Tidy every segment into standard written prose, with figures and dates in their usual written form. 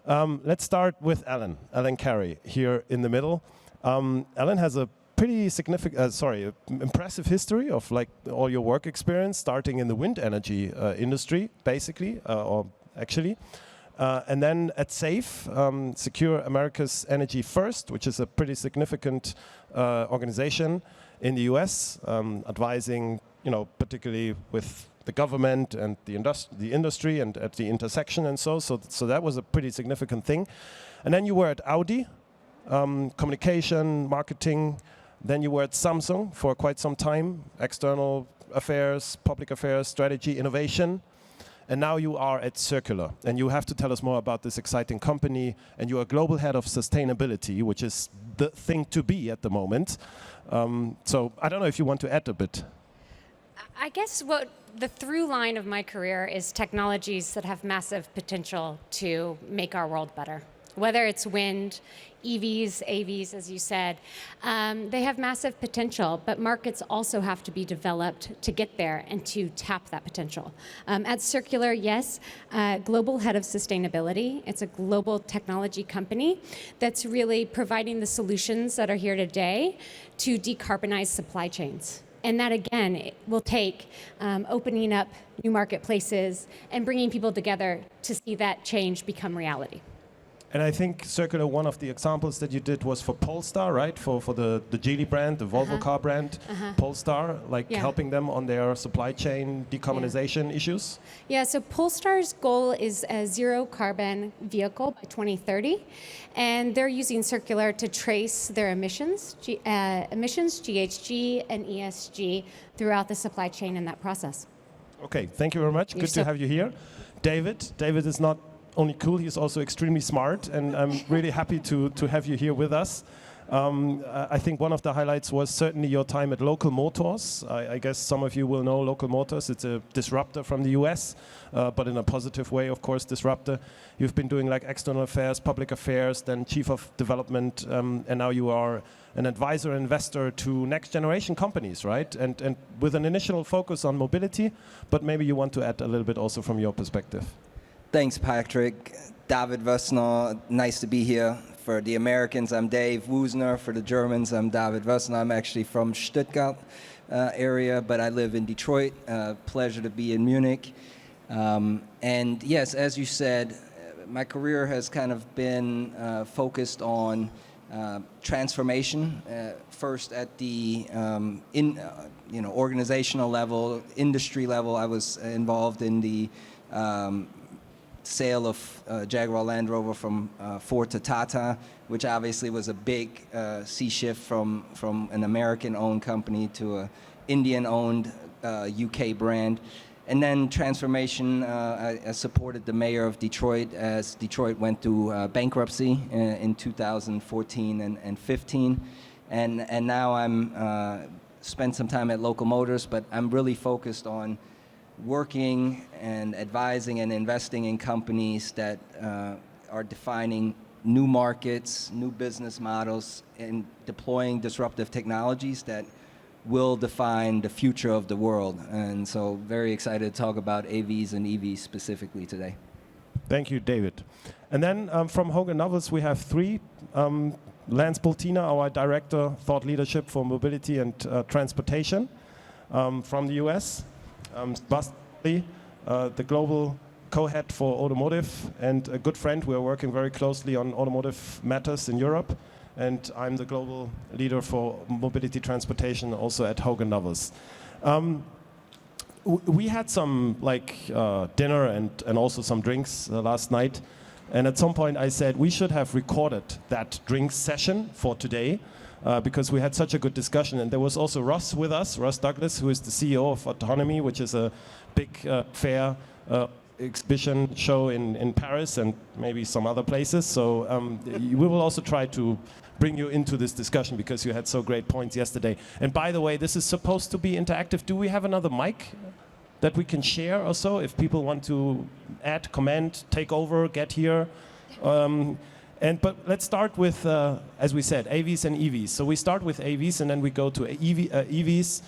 Let's start with Alan Carey here in the middle. Alan has a pretty significant, impressive history of like all your work experience, starting in the wind energy industry, basically, or actually. And then at SAFE, Secure America's Energy First, which is a pretty significant organization in the US, advising, particularly with the government and the industry and at the intersection and so that was a pretty significant thing. And then you were at Audi, communication, marketing. Then you were at Samsung for quite some time, external affairs, public affairs, strategy, innovation. And now you are at Circulor. And you have to tell us more about this exciting company. And you are global head of sustainability, which is the thing to be at the moment. So I don't know if you want to add a bit. I guess what the through line of my career is technologies that have massive potential to make our world better. Whether it's wind, EVs, AVs, as you said, they have massive potential, but markets also have to be developed to get there and to tap that potential. At Circulor, yes, global head of sustainability. It's a global technology company that's really providing the solutions that are here today to decarbonize supply chains. And that, again, it will take opening up new marketplaces and bringing people together to see that change become reality. And I think Circulor, one of the examples that you did was for Polestar, right? For the Geely brand, the Volvo car brand, Polestar, helping them on their supply chain decarbonization issues? Yeah, so Polestar's goal is a zero carbon vehicle by 2030. And they're using Circulor to trace their emissions, GHG and ESG, throughout the supply chain in that process. Okay, thank you very much. Good to have you here. David is not only cool, he's also extremely smart, and I'm really happy to have you here with us. I think one of the highlights was certainly your time at Local Motors. I guess some of you will know Local Motors. It's a disruptor from the US, but in a positive way, of course, disruptor. You've been doing like external affairs, public affairs, then chief of development, and now you are an advisor, investor to next generation companies, right? And with an initial focus on mobility, but maybe you want to add a little bit also from your perspective. Thanks, Patrick. David Woessner, nice to be here. For the Americans, I'm Dave Woessner. For the Germans, I'm David Woessner. I'm actually from Stuttgart area, but I live in Detroit. Pleasure to be in Munich. And yes, as you said, my career has kind of been focused on transformation. First at the organizational level, industry level. I was involved in the sale of Jaguar Land Rover from Ford to Tata, which obviously was a big sea shift from an American-owned company to an Indian-owned UK brand. And then transformation, I supported the mayor of Detroit as Detroit went through bankruptcy in 2014 and 15. And now I'm spent some time at Local Motors, but I'm really focused on working and advising and investing in companies that are defining new markets, new business models, and deploying disruptive technologies that will define the future of the world. And so very excited to talk about AVs and EVs specifically today. Thank you, David. And then from Hogan Lovells, we have three. Lance Bultena, our Director, Thought Leadership for Mobility and Transportation from the US. Sebastian Polly, the global co-head for automotive and a good friend. We are working very closely on automotive matters in Europe. And I'm the global leader for mobility transportation also at Hogan Lovells. We had some dinner and also some drinks last night. And at some point I said we should have recorded that drinks session for today. Because we had such a good discussion. And there was also Ross with us, Ross Douglas, who is the CEO of Autonomy, which is a big fair exhibition show in Paris and maybe some other places. So we will also try to bring you into this discussion because you had so great points yesterday. And by the way, this is supposed to be interactive. Do we have another mic that we can share or so if people want to add, comment, take over, get here? But let's start with, as we said, AVs and EVs. So we start with AVs and then we go to EVs.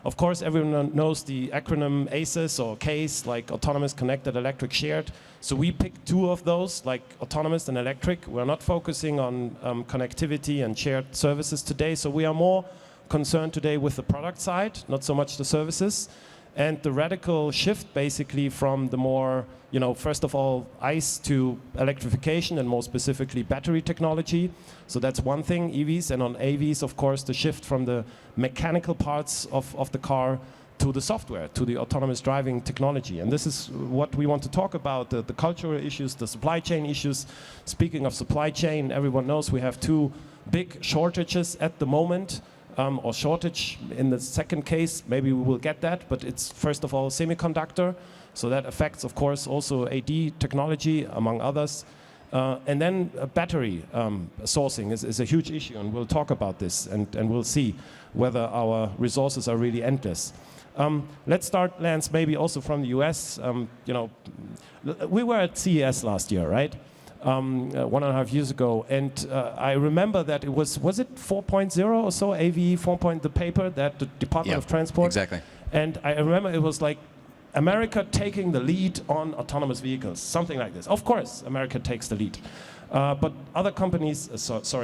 Of course, everyone knows the acronym ACES or CASE, like Autonomous, Connected, Electric, Shared. So we picked two of those, like autonomous and electric. We're not focusing on connectivity and shared services today. So we are more concerned today with the product side, not so much the services. And the radical shift basically from the more, first of all, ICE to electrification and more specifically battery technology. So that's one thing, EVs. And on AVs, of course, the shift from the mechanical parts of the car to the software, to the autonomous driving technology. And this is what we want to talk about, the cultural issues, the supply chain issues. Speaking of supply chain, everyone knows we have two big shortages at the moment. Or shortage in the second case, maybe we will get that, but it's first of all semiconductor, so that affects of course also AD technology among others. And then battery sourcing is a huge issue, and we'll talk about this and we'll see whether our resources are really endless. Let's start, Lance, maybe also from the US. We were at CES last year, right? 1.5 years ago, and I remember that it was it 4.0 or so, AV 4.0, the paper that the Department of Transport. Exactly. And I remember it was like America taking the lead on autonomous vehicles, something like this. Of course, America takes the lead. But other companies,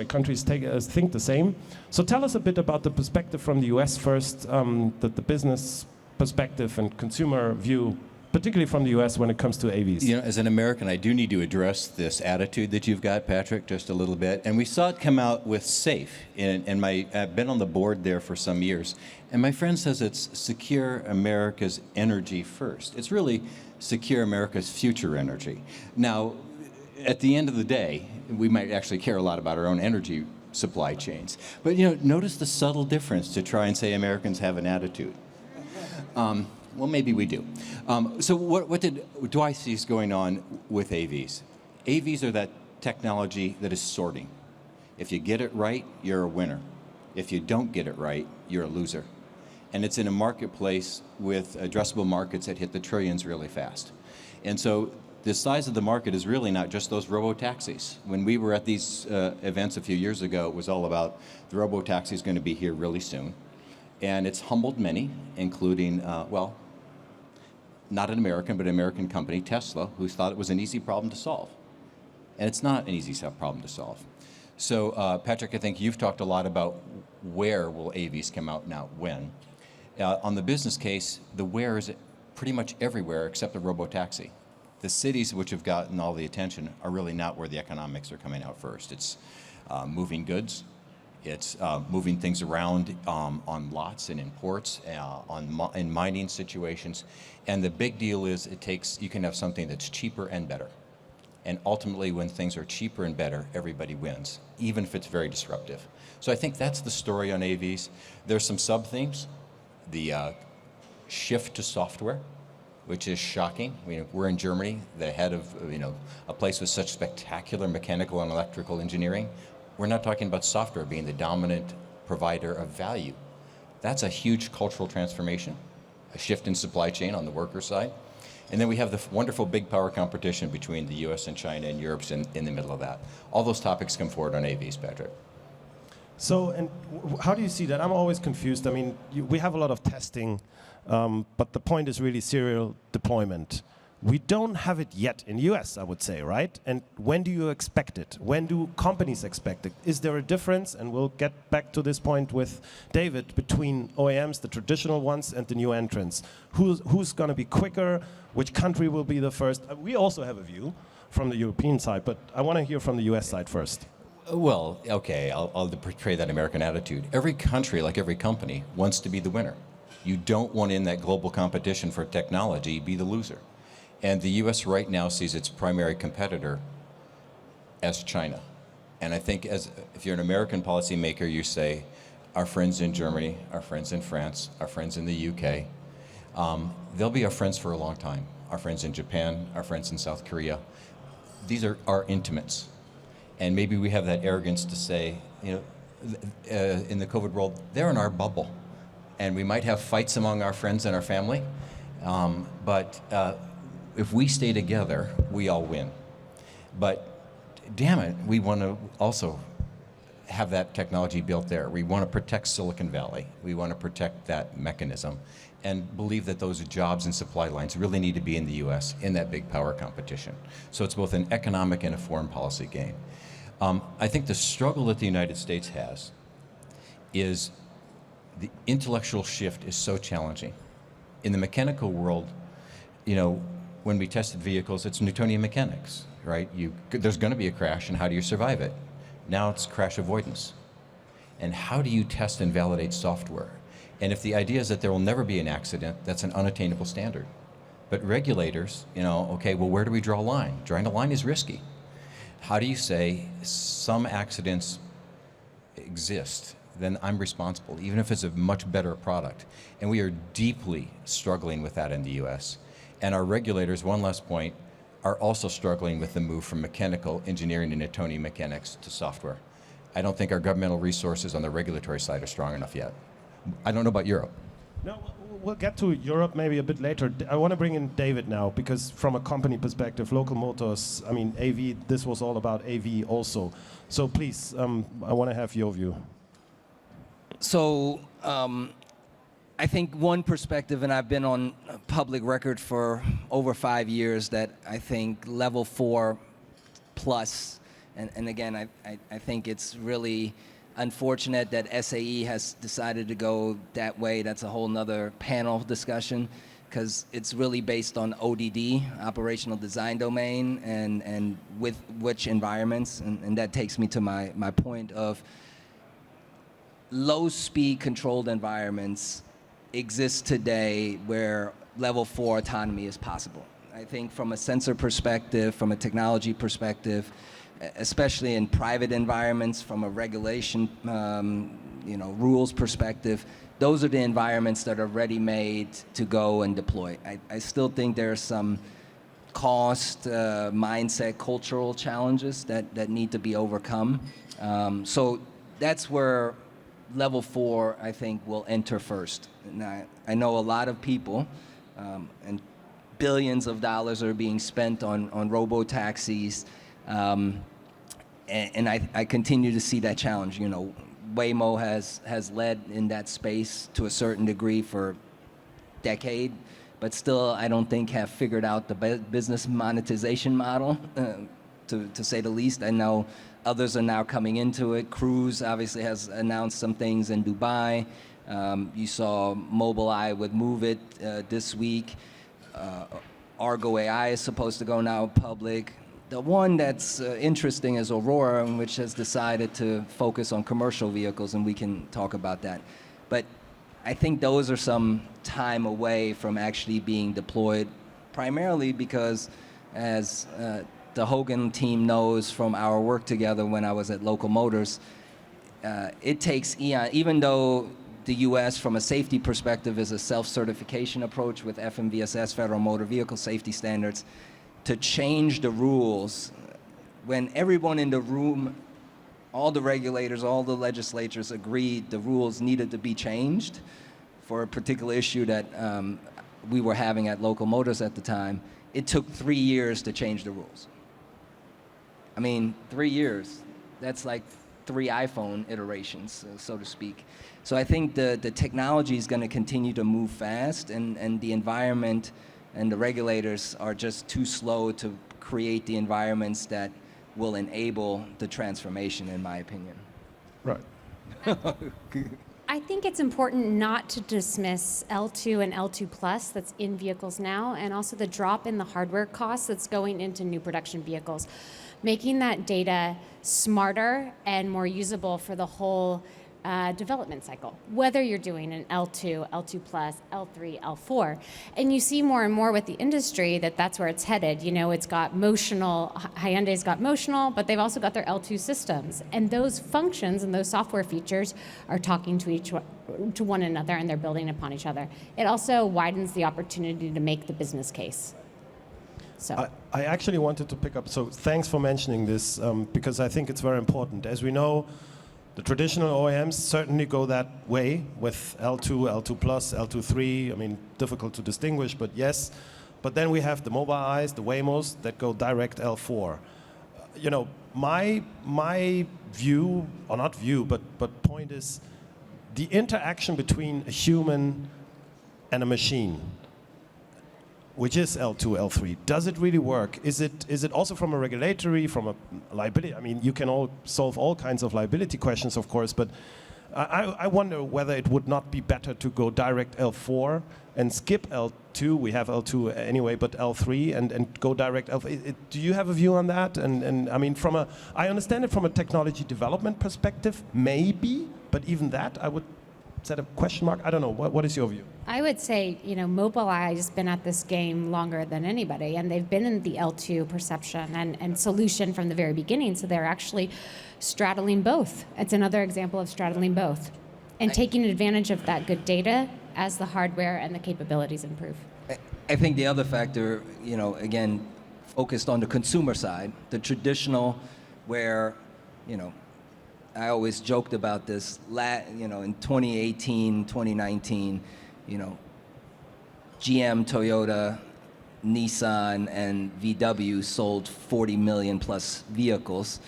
countries think the same. So tell us a bit about the perspective from the US first, the business perspective and consumer view, particularly from the US when it comes to AVs. As an American, I do need to address this attitude that you've got, Patrick, just a little bit. And we saw it come out with SAFE, and I've been on the board there for some years. And my friend says it's secure America's energy first. It's really secure America's future energy. Now, at the end of the day, we might actually care a lot about our own energy supply chains. But notice the subtle difference to try and say Americans have an attitude. Well, maybe we do. So what do I see is going on with AVs? AVs are that technology that is sorting. If you get it right, you're a winner. If you don't get it right, you're a loser. And it's in a marketplace with addressable markets that hit the trillions really fast. And so the size of the market is really not just those robo-taxis. When we were at these events a few years ago, it was all about the robo-taxi is going to be here really soon. And it's humbled many, including, not an American, but an American company, Tesla, who thought it was an easy problem to solve. And it's not an easy problem to solve. So, Patrick, I think you've talked a lot about where will AVs come out now, when. On the business case, the where is pretty much everywhere except the robo-taxi. The cities which have gotten all the attention are really not where the economics are coming out first. It's moving goods. It's moving things around on lots and in ports, in mining situations. And the big deal is you can have something that's cheaper and better. And ultimately, when things are cheaper and better, everybody wins, even if it's very disruptive. So I think that's the story on AVs. There's some sub-themes. The shift to software, which is shocking. We're in Germany, the head of a place with such spectacular mechanical and electrical engineering. We're not talking about software being the dominant provider of value. That's a huge cultural transformation, a shift in supply chain on the worker side. And then we have the wonderful big power competition between the US and China, and Europe's in the middle of that. All those topics come forward on AVs, Patrick. So, and how do you see that? I'm always confused. I mean, we have a lot of testing, but the point is really serial deployment. We don't have it yet in the US, I would say, right? And when do you expect it? When do companies expect it? Is there a difference, and we'll get back to this point with David, between OEMs, the traditional ones, and the new entrants? Who's going to be quicker? Which country will be the first? We also have a view from the European side, but I want to hear from the US side first. Well, okay, I'll portray that American attitude. Every country, like every company, wants to be the winner. You don't want in that global competition for technology be the loser. And the US right now sees its primary competitor as China. And I think if you're an American policymaker, you say, our friends in Germany, our friends in France, our friends in the UK, they'll be our friends for a long time. Our friends in Japan, our friends in South Korea. These are our intimates. And maybe we have that arrogance to say, in the COVID world, they're in our bubble. And we might have fights among our friends and our family, but if we stay together, we all win. But damn it, we want to also have that technology built there. We want to protect Silicon Valley. We want to protect that mechanism and believe that those jobs and supply lines really need to be in the US in that big power competition. So it's both an economic and a foreign policy game. I think the struggle that the United States has is the intellectual shift is so challenging. In the mechanical world, you know, when we tested vehicles, it's Newtonian mechanics, right? There's going to be a crash, and how do you survive it? Now it's crash avoidance. And how do you test and validate software? And if the idea is that there will never be an accident, that's an unattainable standard. But regulators, you know, okay, well, where do we draw a line? Drawing a line is risky. How do you say some accidents exist, then I'm responsible, even if it's a much better product? And we are deeply struggling with that in the US. And our regulators, one last point, are also struggling with the move from mechanical engineering and Newtonian mechanics to software. I don't think our governmental resources on the regulatory side are strong enough yet. I don't know about Europe. No, we'll get to Europe maybe a bit later. I want to bring in David now, because from a company perspective, Local Motors, I mean, AV, this was all about AV also. So please, I want to have your view. So I think one perspective, and I've been on public record for over 5 years, that I think level 4 plus, and again, I think it's really unfortunate that SAE has decided to go that way. That's a whole nother panel discussion, because it's really based on ODD, operational design domain, and with which environments, and that takes me to my point of low speed controlled environments exist today where level 4 autonomy is possible. I think from a sensor perspective, from a technology perspective, especially in private environments, from a regulation, rules perspective, those are the environments that are ready-made to go and deploy. I still think there are some cost, mindset, cultural challenges that need to be overcome. So that's where level 4, I think, will enter first. And I know a lot of people, and billions of dollars are being spent on robo-taxis, and I continue to see that challenge. You know, Waymo has led in that space to a certain degree for a decade, but still I don't think have figured out the business monetization model, to say the least. I know others are now coming into it. Cruise obviously has announced some things in Dubai. You saw Mobileye with Move It this week. Argo AI is supposed to go now public. The one that's interesting is Aurora, which has decided to focus on commercial vehicles, and we can talk about that. But I think those are some time away from actually being deployed, primarily because, as the Hogan team knows from our work together when I was at Local Motors, it takes eon, even though the US from a safety perspective is a self-certification approach with FMVSS, Federal Motor Vehicle Safety Standards, to change the rules when everyone in the room, all the regulators, all the legislatures agreed the rules needed to be changed for a particular issue that we were having at Local Motors at the time. It took 3 years to change the rules. I mean, 3 years, that's like 3 iPhone iterations, so to speak. So I think the technology is going to continue to move fast, and the environment and the regulators are just too slow to create the environments that will enable the transformation, in my opinion. Right. I think it's important not to dismiss L2 and L2 Plus that's in vehicles now, and also the drop in the hardware costs that's going into new production vehicles. Making that data smarter and more usable for the whole development cycle, whether you're doing an L2, L2 Plus, L3, L4. And you see more and more with the industry that that's where it's headed. You know, it's got motional, Hyundai's got motional, but they've also got their L2 systems. And those functions and those software features are talking to one another, and they're building upon each other. It also widens the opportunity to make the business case. So I actually wanted to pick up, so thanks for mentioning this, because I think it's very important. As we know, the traditional OEMs certainly go that way with L2, L2 Plus, L2 3. I mean, difficult to distinguish, but yes. But then we have the Mobileye's, the Waymos that go direct L4. you know, my view, or not view, but point is the interaction between a human and a machine, which is L2, L3. Does it really work? Is it also from a regulatory, from a liability? I mean, you can all solve all kinds of liability questions, of course, but I wonder whether it would not be better to go direct L4 and skip L2. We have L2 anyway, but L3 and go direct L4. Do you have a view on that? And I mean, I understand it from a technology development perspective, maybe, but even that, I would set a question mark. I don't know. What is your view? I would say, Mobileye has been at this game longer than anybody, and they've been in the L2 perception and solution from the very beginning, so they're actually straddling both. It's another example of straddling both and taking advantage of that good data as the hardware and the capabilities improve. I think the other factor, again, focused on the consumer side, the traditional where, I always joked about this, in 2018, 2019, GM, Toyota, Nissan, and VW sold 40 million plus vehicles.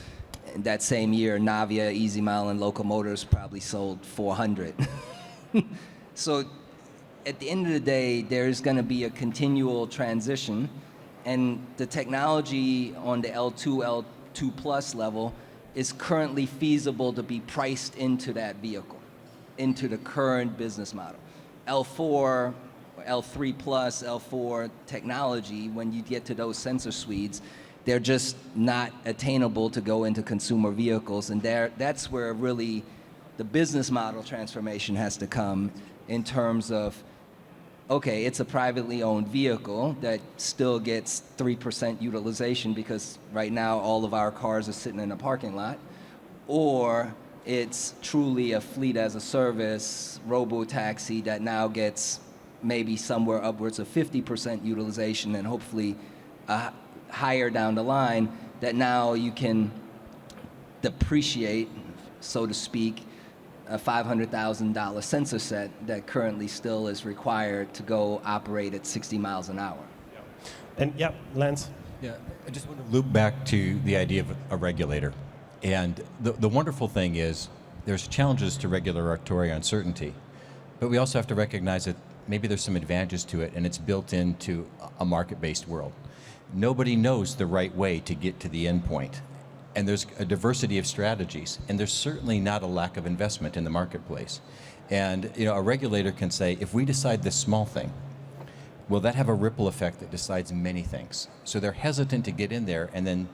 And that same year, Navia, Easy Mile, and Local Motors probably sold 400. So at the end of the day, there's going to be a continual transition, and the technology on the L2, L2 plus level is currently feasible to be priced into that vehicle, into the current business model. L4, L3 plus, L4 technology, when you get to those sensor suites, they're just not attainable to go into consumer vehicles, and that's where really the business model transformation has to come in terms of, okay, it's a privately owned vehicle that still gets 3% utilization because right now all of our cars are sitting in a parking lot, or it's truly a fleet as a service robo-taxi that now gets maybe somewhere upwards of 50% utilization and hopefully higher down the line, that now you can depreciate, so to speak, a $500,000 sensor set that currently still is required to go operate at 60 miles an hour. And yeah, Lance? Yeah, I just want to loop back to the idea of a regulator. And the wonderful thing is there's challenges to regulatory uncertainty, but we also have to recognize that maybe there's some advantages to it, and it's built into a market-based world. Nobody knows the right way to get to the end point. And there's a diversity of strategies, and there's certainly not a lack of investment in the marketplace. And a regulator can say, if we decide this small thing, will that have a ripple effect that decides many things? So they're hesitant to get in there and then,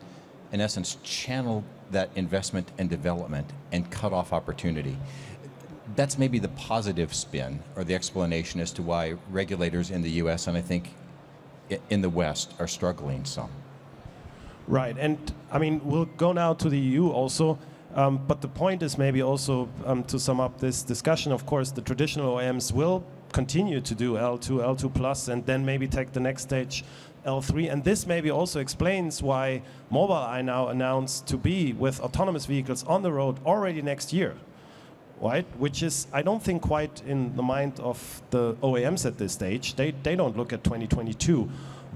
in essence, channel that investment and development and cut off opportunity. That's maybe the positive spin or the explanation as to why regulators in the US and I think in the West are struggling some. Right, and I mean, we'll go now to the EU also, but the point is maybe also to sum up this discussion, of course, the traditional OEMs will continue to do L2, L2 plus, and then maybe take the next stage, L3, and this maybe also explains why Mobileye now announced to be with autonomous vehicles on the road already next year, right? Which is, I don't think, quite in the mind of the OEMs at this stage. They don't look at 2022,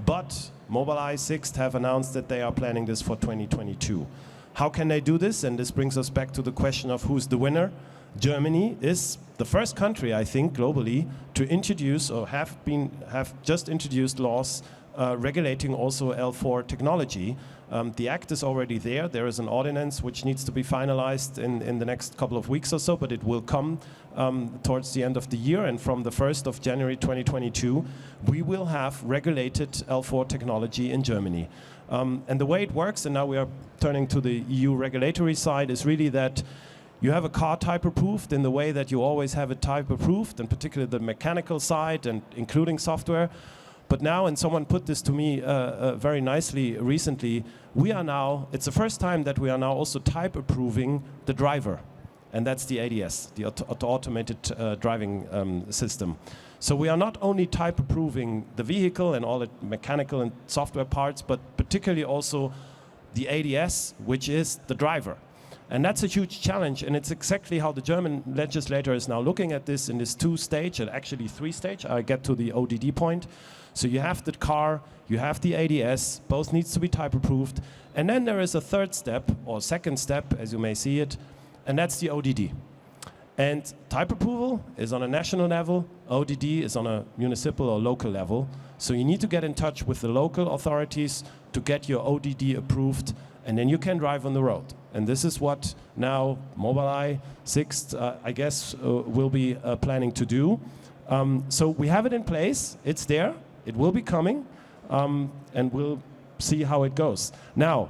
but Mobileye, Sixt have announced that they are planning this for 2022. How can they do this? And this brings us back to the question of who's the winner. Germany is the first country, I think, globally to introduce or have just introduced laws regulating also L4 technology. The act is already there. There is an ordinance which needs to be finalized in the next couple of weeks or so, but it will come towards the end of the year. And from the 1st of January 2022, we will have regulated L4 technology in Germany. And the way it works, and now we are turning to the EU regulatory side, is really that you have a car type approved in the way that you always have it type approved, and particularly the mechanical side and including software. But now, and someone put this to me very nicely recently, we are now, it's the first time that we are now also type approving the driver. And that's the ADS, the automated driving system. So we are not only type approving the vehicle and all the mechanical and software parts, but particularly also the ADS, which is the driver. And that's a huge challenge, and it's exactly how the German legislator is now looking at this in this 2-stage, and actually 3-stage. I get to the ODD point. So you have the car, you have the ADS, both needs to be type approved, and then there is a third step, or second step, as you may see it, and that's the ODD. And type approval is on a national level, ODD is on a municipal or local level. So you need to get in touch with the local authorities to get your ODD approved, and then you can drive on the road. And this is what now Mobileye, Sixt, I guess, will be planning to do. So we have it in place, it's there, it will be coming, and we'll see how it goes. Now,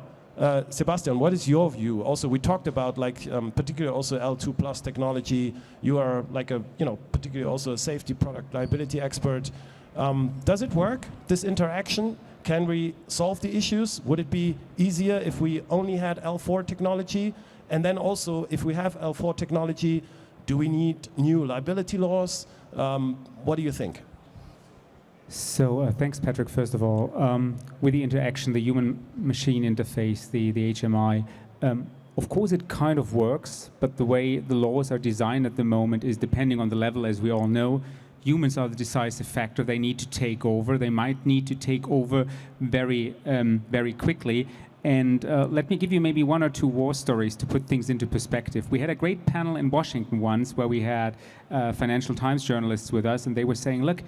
Sebastian, what is your view? Also, we talked about particularly also L2 plus technology. You are like a, particularly also a safety product liability expert. Does it work, this interaction? Can we solve the issues? Would it be easier if we only had L4 technology? And then also, if we have L4 technology, do we need new liability laws? What do you think? So thanks, Patrick, first of all. With the interaction, the human-machine interface, the HMI, of course it kind of works, but the way the laws are designed at the moment is depending on the level, as we all know. Humans are the decisive factor. They need to take over. They might need to take over very, very quickly. And let me give you maybe 1 or 2 war stories to put things into perspective. We had a great panel in Washington once where we had Financial Times journalists with us, and they were saying, look,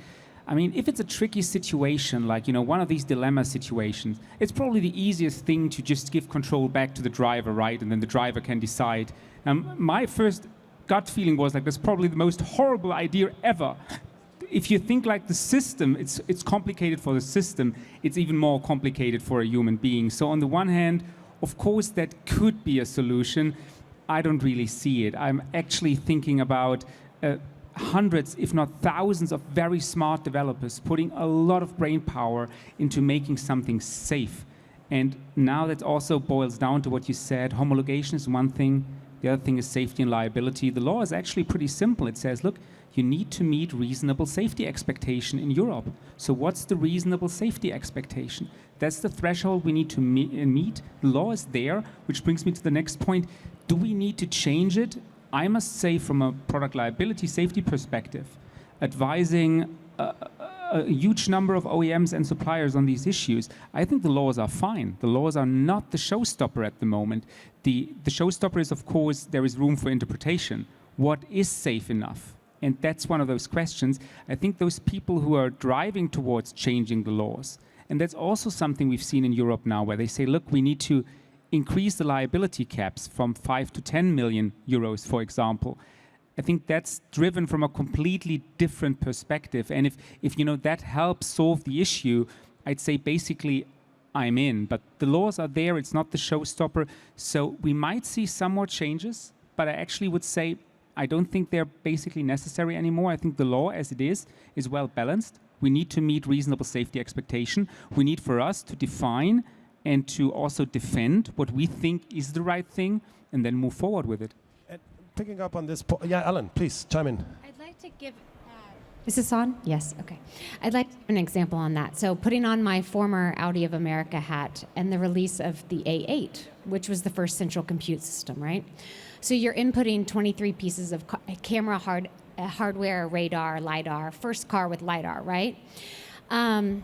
I mean, if it's a tricky situation, like, one of these dilemma situations, it's probably the easiest thing to just give control back to the driver, right? And then the driver can decide. My first gut feeling was like, that's probably the most horrible idea ever. If you think like the system, it's complicated for the system, it's even more complicated for a human being. So on the one hand, of course, that could be a solution. I don't really see it. I'm actually thinking about hundreds, if not thousands, of very smart developers putting a lot of brain power into making something safe. And now that also boils down to what you said. Homologation is one thing. The other thing is safety and liability. The law is actually pretty simple. It says, look, you need to meet reasonable safety expectation in Europe. So what's the reasonable safety expectation? That's the threshold we need to meet. The law is there, which brings me to the next point. Do we need to change it? I must say, from a product liability safety perspective, advising a huge number of OEMs and suppliers on these issues, I think the laws are fine. The laws are not the showstopper at the moment. The showstopper is, of course, there is room for interpretation. What is safe enough? And that's one of those questions. I think those people who are driving towards changing the laws, and that's also something we've seen in Europe now, where they say, look, we need to increase the liability caps from 5 to 10 million euros, for example. I think that's driven from a completely different perspective. And if that helps solve the issue, I'd say basically I'm in. But the laws are there. It's not the showstopper. So we might see some more changes, but I actually would say I don't think they're basically necessary anymore. I think the law as it is well balanced. We need to meet reasonable safety expectation. We need for us to define and to also defend what we think is the right thing and then move forward with it. And picking up on this point, yeah, Alan, please chime in. I'd like to give... Is this on? Yes, okay. I'd like to give an example on that. So putting on my former Audi of America hat and the release of the A8, which was the first central compute system, right? So you're inputting 23 pieces of camera hardware, radar, LiDAR, first car with LiDAR, right? And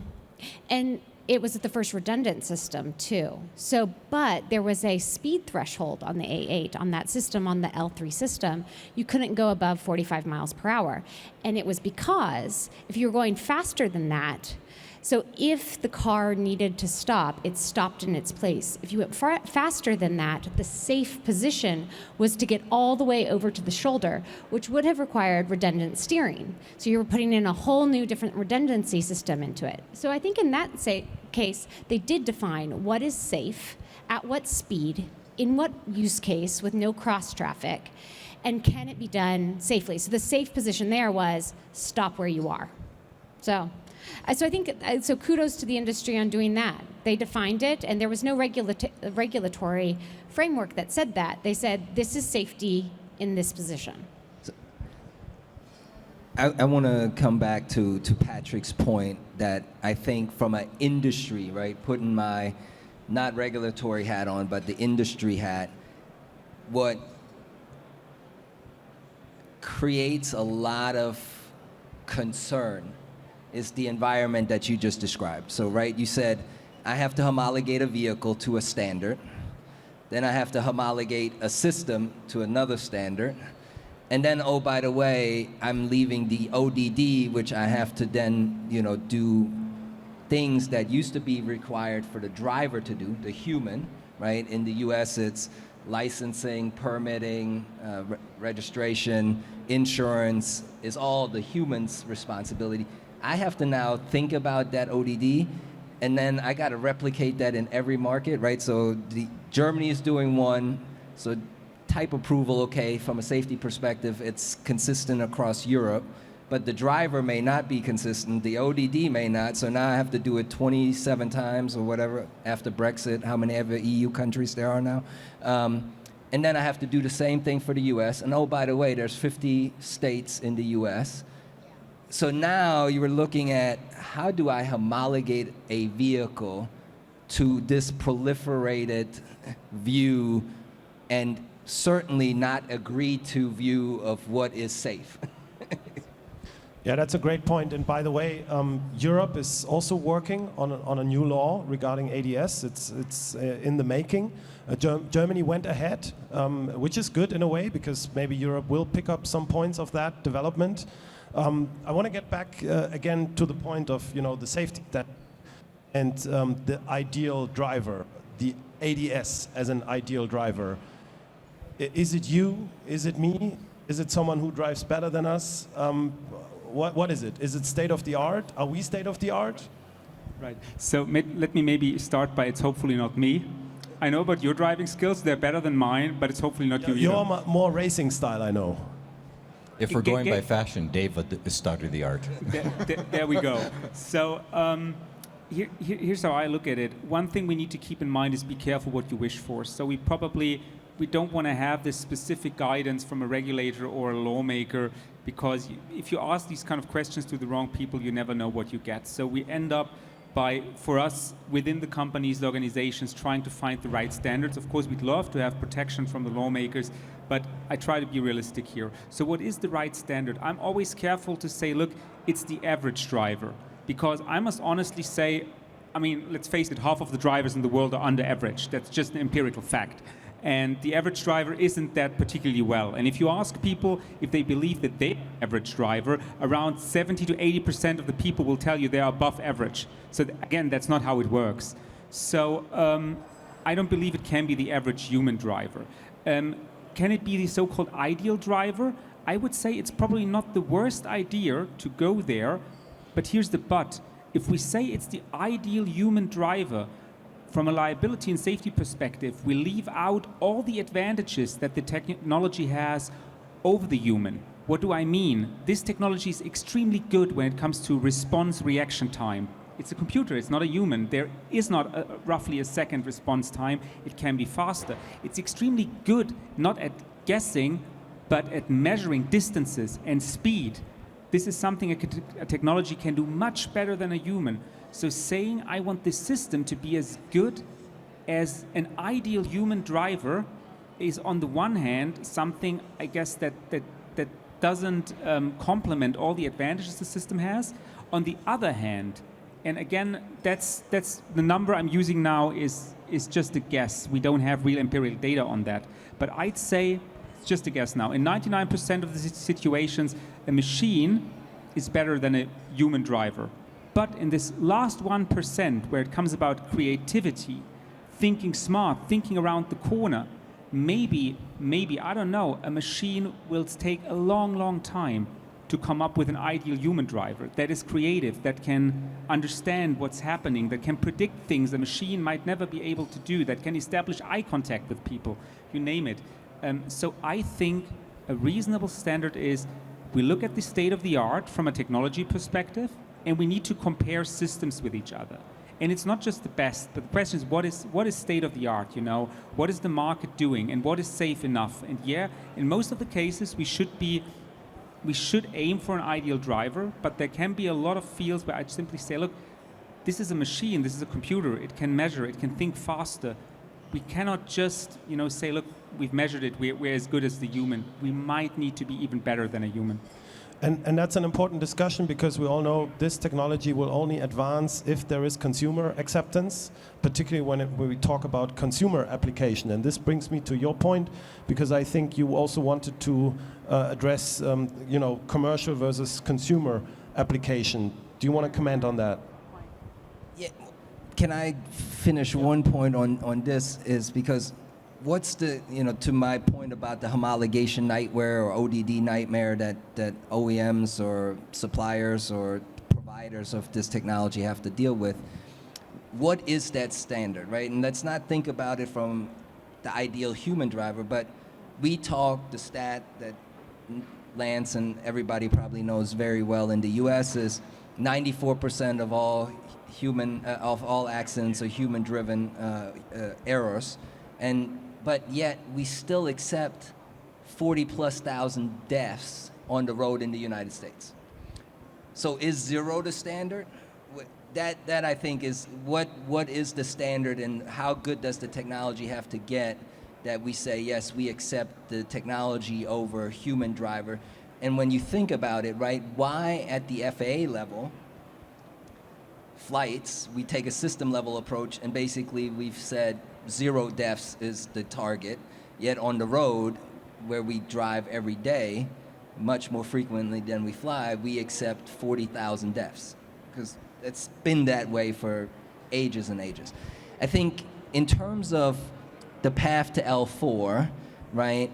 it was the first redundant system too. So, but there was a speed threshold on the A8, on that system, on the L3 system. You couldn't go above 45 miles per hour. And it was because if you were going faster than that, so if the car needed to stop, it stopped in its place. If you went faster than that, the safe position was to get all the way over to the shoulder, which would have required redundant steering. So you were putting in a whole new different redundancy system into it. So I think in that case, they did define what is safe, at what speed, in what use case with no cross traffic, and can it be done safely. So the safe position there was stop where you are. So I think, so kudos to the industry on doing that. They defined it, and there was no regulatory framework that said that. They said, this is safety in this position. I want to come back to Patrick's point that I think from an industry, right, putting my not regulatory hat on, but the industry hat, what creates a lot of concern is the environment that you just described. So, right, you said, I have to homologate a vehicle to a standard, then I have to homologate a system to another standard, and then, oh, by the way, I'm leaving the ODD, which I have to then, do things that used to be required for the driver to do, the human, right? In the US, it's licensing, permitting, registration, insurance is all the human's responsibility. I have to now think about that ODD, and then I got to replicate that in every market, right? So Germany is doing one, so type approval, okay, from a safety perspective, it's consistent across Europe, but the driver may not be consistent, the ODD may not, so now I have to do it 27 times or whatever after Brexit, how many other EU countries there are now. And then I have to do the same thing for the US, and oh, by the way, there's 50 states in the US. So now you were looking at how do I homologate a vehicle to this proliferated view and certainly not agree to view of what is safe. Yeah, that's a great point. And by the way, Europe is also working on a new law regarding ADS. It's in the making. Germany went ahead, which is good in a way because maybe Europe will pick up some points of that development. I want to get back again to the point of the safety and the ideal driver, the ADS as an ideal driver. Is it you? Is it me? Is it someone who drives better than us? What is it? Is it state of the art? Are we state of the art? Right. So let me maybe start by it's hopefully not me. I know about your driving skills. They're better than mine, but it's hopefully not you. You're more racing style, I know. If we're going by fashion, Dave is state of the art. There we go. So here's how I look at it. One thing we need to keep in mind is be careful what you wish for. So we don't want to have this specific guidance from a regulator or a lawmaker because if you ask these kind of questions to the wrong people, you never know what you get. So we end up by, for us, within the companies, the organizations, trying to find the right standards. Of course, we'd love to have protection from the lawmakers, but I try to be realistic here. So what is the right standard? I'm always careful to say, look, it's the average driver. Because I must honestly say, I mean, let's face it, half of the drivers in the world are under average. That's just an empirical fact. And the average driver isn't that particularly well. And if you ask people if they believe that they're an average driver, around 70 to 80% of the people will tell you they're above average. So again, that's not how it works. So I don't believe it can be the average human driver. Can it be the so-called ideal driver? I would say it's probably not the worst idea to go there, but here's the but. If we say it's the ideal human driver, from a liability and safety perspective, we leave out all the advantages that the technology has over the human. What do I mean? This technology is extremely good when it comes to response reaction time. It's a computer, it's not a human. There is not roughly a second response time. It can be faster. It's extremely good, not at guessing, but at measuring distances and speed. This is something a technology can do much better than a human. So saying I want this system to be as good as an ideal human driver is on the one hand something I guess that doesn't complement all the advantages the system has. On the other hand, and again that's the number I'm using now is just a guess. We don't have real empirical data on that. But I'd say it's just a guess now. In 99% of the situations, a machine is better than a human driver. But in this last 1% where it comes about creativity, thinking smart, thinking around the corner, maybe, I don't know, a machine will take a long, long time to come up with an ideal human driver that is creative, that can understand what's happening, that can predict things a machine might never be able to do, that can establish eye contact with people, you name it. So I think a reasonable standard is we look at the state of the art from a technology perspective, and we need to compare systems with each other. And it's not just the best, but the question is what is state of the art, What is the market doing and what is safe enough? And yeah, in most of the cases we should aim for an ideal driver, but there can be a lot of fields where I simply say, look, this is a machine, this is a computer, it can measure, it can think faster, we cannot just, say, look, we've measured it, we're as good as the human. We might need to be even better than a human. And that's an important discussion because we all know this technology will only advance if there is consumer acceptance, particularly when we talk about consumer application. And this brings me to your point, because I think you also wanted to address, commercial versus consumer application. Do you want to comment on that? Yeah. Can I finish one point on this? Is because what's the, to my point about the homologation nightmare or ODD nightmare that OEMs or suppliers or providers of this technology have to deal with, what is that standard, right? And let's not think about it from the ideal human driver, but we talk, the stat that Lance and everybody probably knows very well in the US is 94% of all accidents are human-driven errors, but yet we still accept 40,000+ deaths on the road in the United States. So is zero the standard? That I think is what is the standard, and how good does the technology have to get that we say, yes, we accept the technology over human driver? And when you think about it, right, why at the FAA level, flights, we take a system level approach, and basically we've said 0 deaths is the target, yet on the road where we drive every day, much more frequently than we fly, we accept 40,000 deaths, because it's been that way for ages and ages. I think in terms of the path to L4, right,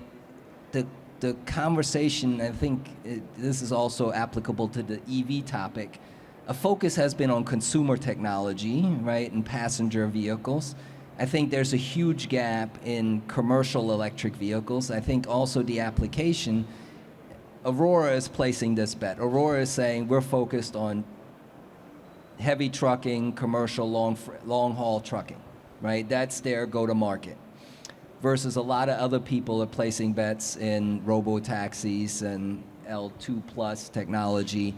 the conversation, I think this is also applicable to the EV topic, a focus has been on consumer technology, right, and passenger vehicles. I think there's a huge gap in commercial electric vehicles. I think also the application, Aurora is placing this bet. Aurora is saying we're focused on heavy trucking, commercial long-haul trucking, right? That's their go-to-market. Versus a lot of other people are placing bets in robo-taxis and L2 plus technology.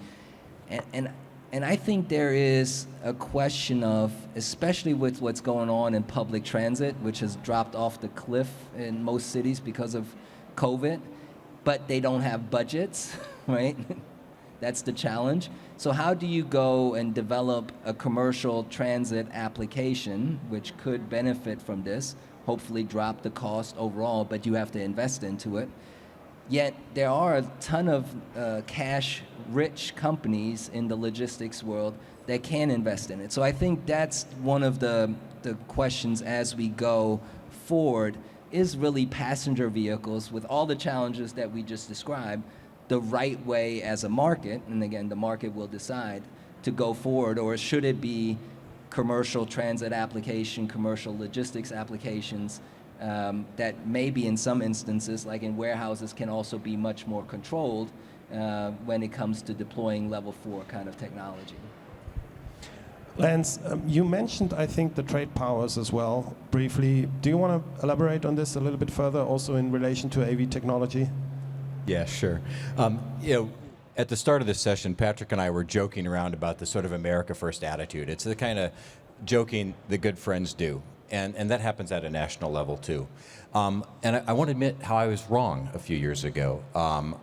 And I think there is a question of, especially with what's going on in public transit, which has dropped off the cliff in most cities because of COVID, but they don't have budgets, right? That's the challenge. So how do you go and develop a commercial transit application which could benefit from this, hopefully drop the cost overall, but you have to invest into it? Yet there are a ton of cash-rich companies in the logistics world that can invest in it. So I think that's one of the questions as we go forward, is really passenger vehicles, with all the challenges that we just described, the right way as a market, and again, the market will decide, to go forward, or should it be commercial transit application, commercial logistics applications, that maybe in some instances, like in warehouses, can also be much more controlled when it comes to deploying level 4 kind of technology. Lance, you mentioned, I think, the trade powers as well, briefly. Do you want to elaborate on this a little bit further, also in relation to AV technology? Yeah, sure. At the start of this session, Patrick and I were joking around about the sort of America First attitude. It's the kind of joking that good friends do. And that happens at a national level, too. And I want to admit how I was wrong a few years ago. And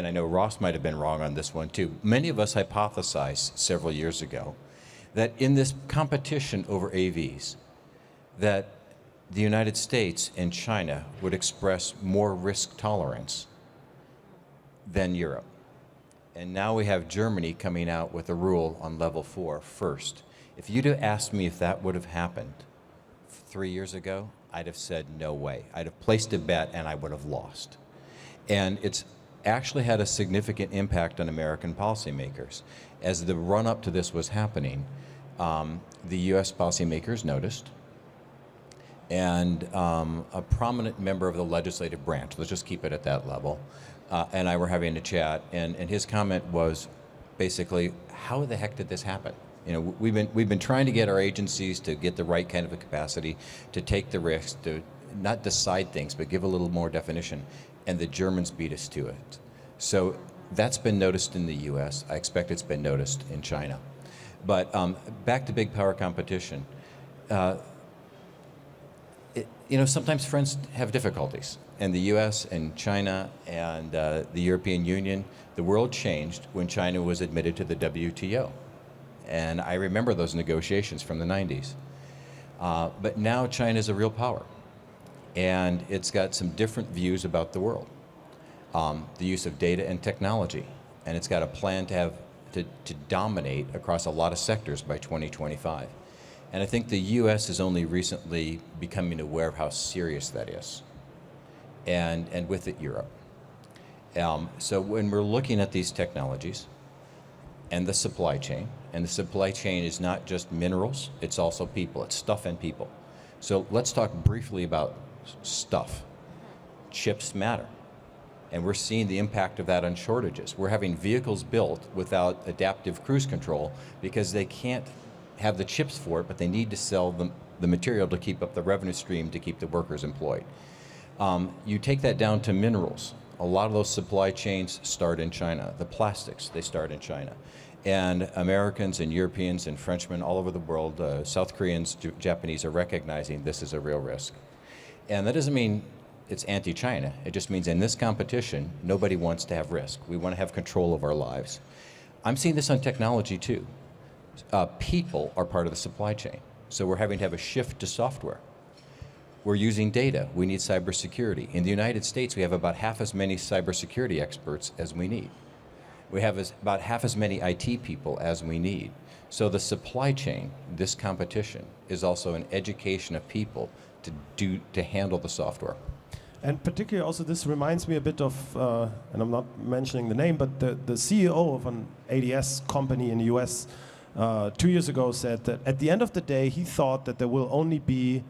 I know Ross might have been wrong on this one, too. Many of us hypothesized several years ago that in this competition over AVs, that the United States and China would express more risk tolerance than Europe. And now we have Germany coming out with a rule on level 4 first. If you'd have asked me if that would have happened 3 years ago, I'd have said no way. I'd have placed a bet and I would have lost. And it's actually had a significant impact on American policymakers. As the run-up to this was happening, the US policymakers noticed, and a prominent member of the legislative branch, let's just keep it at that level, and I were having a chat, and his comment was basically, how the heck did this happen? We've been trying to get our agencies to get the right kind of a capacity to take the risks, to not decide things, but give a little more definition, and the Germans beat us to it. So that's been noticed in the US. I expect it's been noticed in China. But back to big power competition. sometimes friends have difficulties. And the U.S. and China and the European Union, the world changed when China was admitted to the WTO. And I remember those negotiations from the 90s. But now China is a real power. And it's got some different views about the world. The use of data and technology. And it's got a plan to dominate across a lot of sectors by 2025. And I think the U.S. is only recently becoming aware of how serious that is. And with it, Europe. So when we're looking at these technologies and the supply chain is not just minerals, it's also people, it's stuff and people. So let's talk briefly about stuff. Chips matter. And we're seeing the impact of that on shortages. We're having vehicles built without adaptive cruise control because they can't have the chips for it, but they need to sell the material to keep up the revenue stream to keep the workers employed. You take that down to minerals. A lot of those supply chains start in China. The plastics, they start in China. And Americans and Europeans and Frenchmen all over the world, South Koreans, Japanese are recognizing this is a real risk. And that doesn't mean it's anti-China. It just means in this competition, nobody wants to have risk. We want to have control of our lives. I'm seeing this on technology too. People are part of the supply chain. So we're having to have a shift to software. We're using data. We need cybersecurity. In the United States, we have about half as many cybersecurity experts as we need. We have about half as many IT people as we need. So the supply chain, this competition, is also an education of people to handle the software. And particularly also this reminds me a bit of, and I'm not mentioning the name, but the CEO of an ADS company in the US 2 years ago said that at the end of the day, he thought that there will only be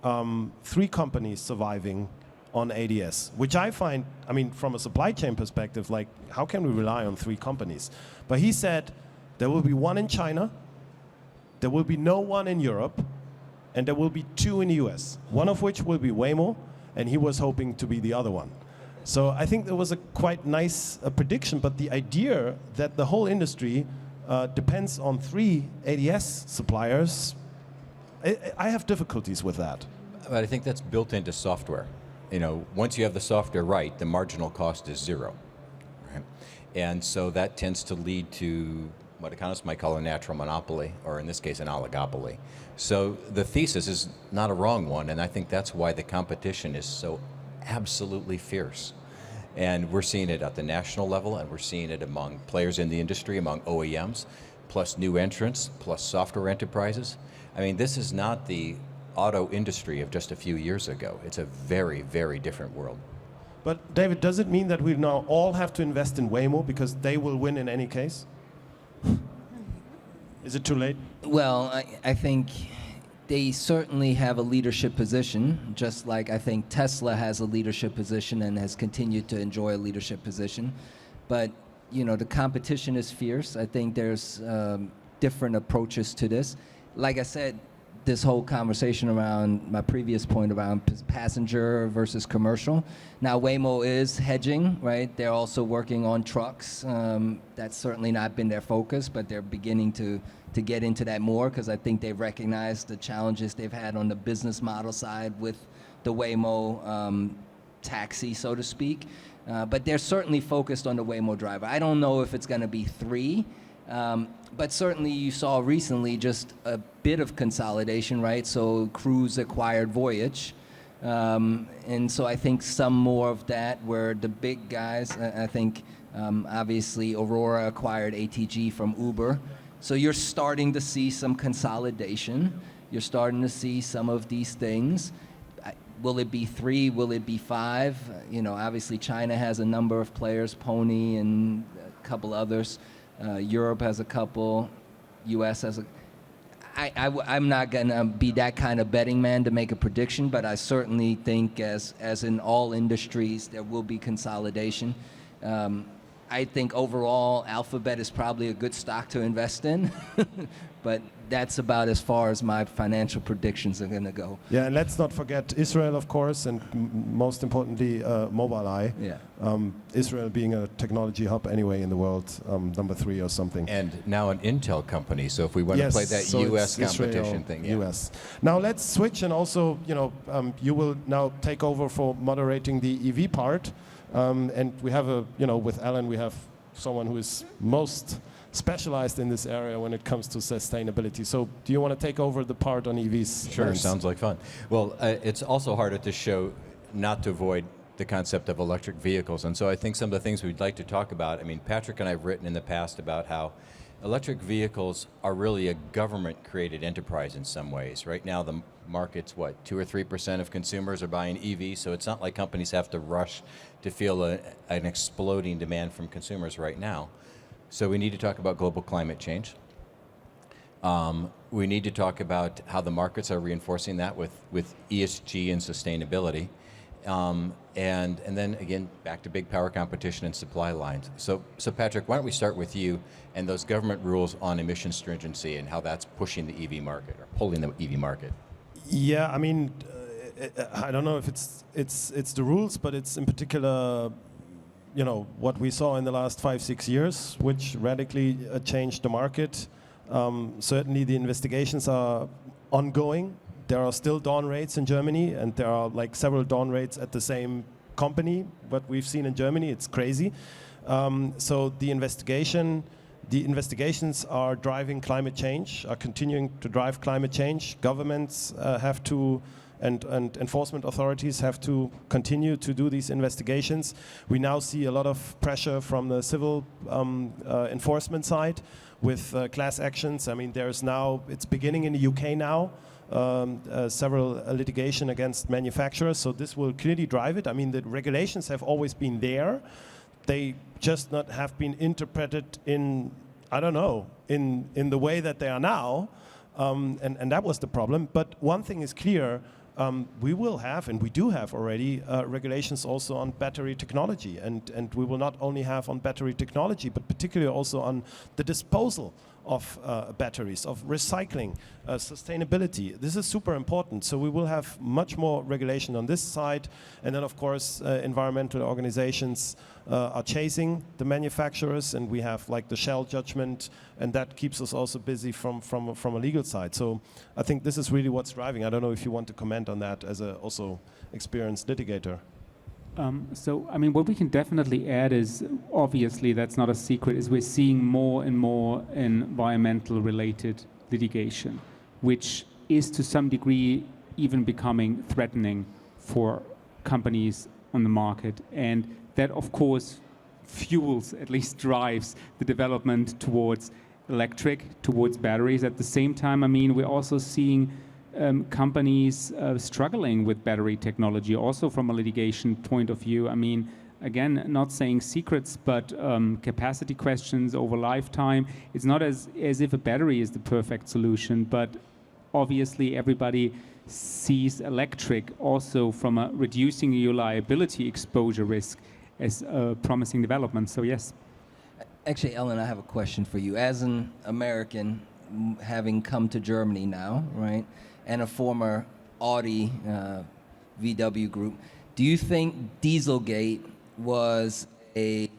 3 companies surviving on ADS, which I find, I mean, from a supply chain perspective, like, how can we rely on 3 companies? But he said there will be 1 in China, there will be no one in Europe, and there will be 2 in the US, one of which will be Waymo, and he was hoping to be the other one. So I think there was a quite nice prediction, but the idea that the whole industry depends on 3 ADS suppliers, I have difficulties with that. But I think that's built into software. Once you have the software right, the marginal cost is 0. Right? And so that tends to lead to what economists might call a natural monopoly, or in this case, an oligopoly. So the thesis is not a wrong one, and I think that's why the competition is so absolutely fierce. And we're seeing it at the national level, and we're seeing it among players in the industry, among OEMs, plus new entrants, plus software enterprises. I mean, this is not the auto industry of just a few years ago. It's a very, very different world. But David, does it mean that we now all have to invest in Waymo because they will win in any case? Is it too late? Well, I think they certainly have a leadership position, just like I think Tesla has a leadership position and has continued to enjoy a leadership position. But, the competition is fierce. I think there's different approaches to this. Like I said, this whole conversation around my previous point around passenger versus commercial. Now Waymo is hedging, right? They're also working on trucks. That's certainly not been their focus, but they're beginning to get into that more because I think they've recognized the challenges they've had on the business model side with the Waymo taxi, so to speak. But they're certainly focused on the Waymo driver. I don't know if it's going to be 3. But certainly you saw recently just a bit of consolidation, right? So Cruise acquired Voyage. And so I think some more of that where the big guys, I think obviously Aurora acquired ATG from Uber. So you're starting to see some consolidation. You're starting to see some of these things. Will it be 3? Will it be 5? Obviously China has a number of players, Pony and a couple others. Europe has a couple, US has a... I'm not going to be that kind of betting man to make a prediction, but I certainly think as in all industries, there will be consolidation. I think overall Alphabet is probably a good stock to invest in, but that's about as far as my financial predictions are going to go. Yeah, and let's not forget Israel, of course, and most importantly, Mobileye. Yeah. Israel being a technology hub anyway in the world, number 3 or something. And now an Intel company, so if we want to play that so US it's competition Israel, thing. Yeah. US. Now let's switch, and also, you will now take over for moderating the EV part. And we have with Alan, we have someone who is most specialized in this area when it comes to sustainability. So do you want to take over the part on EVs? Sure, sounds like fun. Well, it's also hard at this show not to avoid the concept of electric vehicles. And so I think some of the things we'd like to talk about, I mean, Patrick and I have written in the past about how electric vehicles are really a government-created enterprise in some ways. Right now, the market's, 2 or 3% of consumers are buying EVs, so it's not like companies have to rush to feel an exploding demand from consumers right now. So we need to talk about global climate change. We need to talk about how the markets are reinforcing that with ESG and sustainability. And then again, back to big power competition and supply lines. So Patrick, why don't we start with you and those government rules on emission stringency and how that's pushing the EV market or pulling the EV market? Yeah, I mean, I don't know if it's the rules, but it's in particular, what we saw in the last 5-6 years, which radically changed the market. Certainly, the investigations are ongoing. There are still dawn rates in Germany, and there are like several dawn rates at the same company. What we've seen in Germany, it's crazy. So the investigations are driving climate change, are continuing to drive climate change. Governments have to, and enforcement authorities have to continue to do these investigations. We now see a lot of pressure from the civil enforcement side with class actions. I mean, it's beginning in the UK now. Several litigation against manufacturers, so this will clearly drive it. I mean, the regulations have always been there. They just not have been interpreted in the way that they are now, and that was the problem. But one thing is clear, we will have, and we do have already, regulations also on battery technology, and we will not only have on battery technology, but particularly also on the disposal of batteries, of recycling, sustainability. This is super important. So we will have much more regulation on this side. And then, of course, environmental organizations are chasing the manufacturers, and we have like the Shell judgment, and that keeps us also busy from a legal side. So I think this is really what's driving. I don't know if you want to comment on that as a also experienced litigator. So, I mean, what we can definitely add is, obviously, that's not a secret, is we're seeing more and more environmental-related litigation, which is to some degree even becoming threatening for companies on the market. And that, of course, fuels, at least drives, the development towards electric, towards batteries. At the same time, I mean, we're also seeing companies struggling with battery technology, also from a litigation point of view. I mean, again, not saying secrets, but capacity questions over lifetime. It's not as if a battery is the perfect solution, but obviously everybody sees electric also from a reducing your liability exposure risk as a promising development. So yes. Actually, Ellen, I have a question for you. As an American, having come to Germany now, right, and a former Audi VW group, do you think Dieselgate was a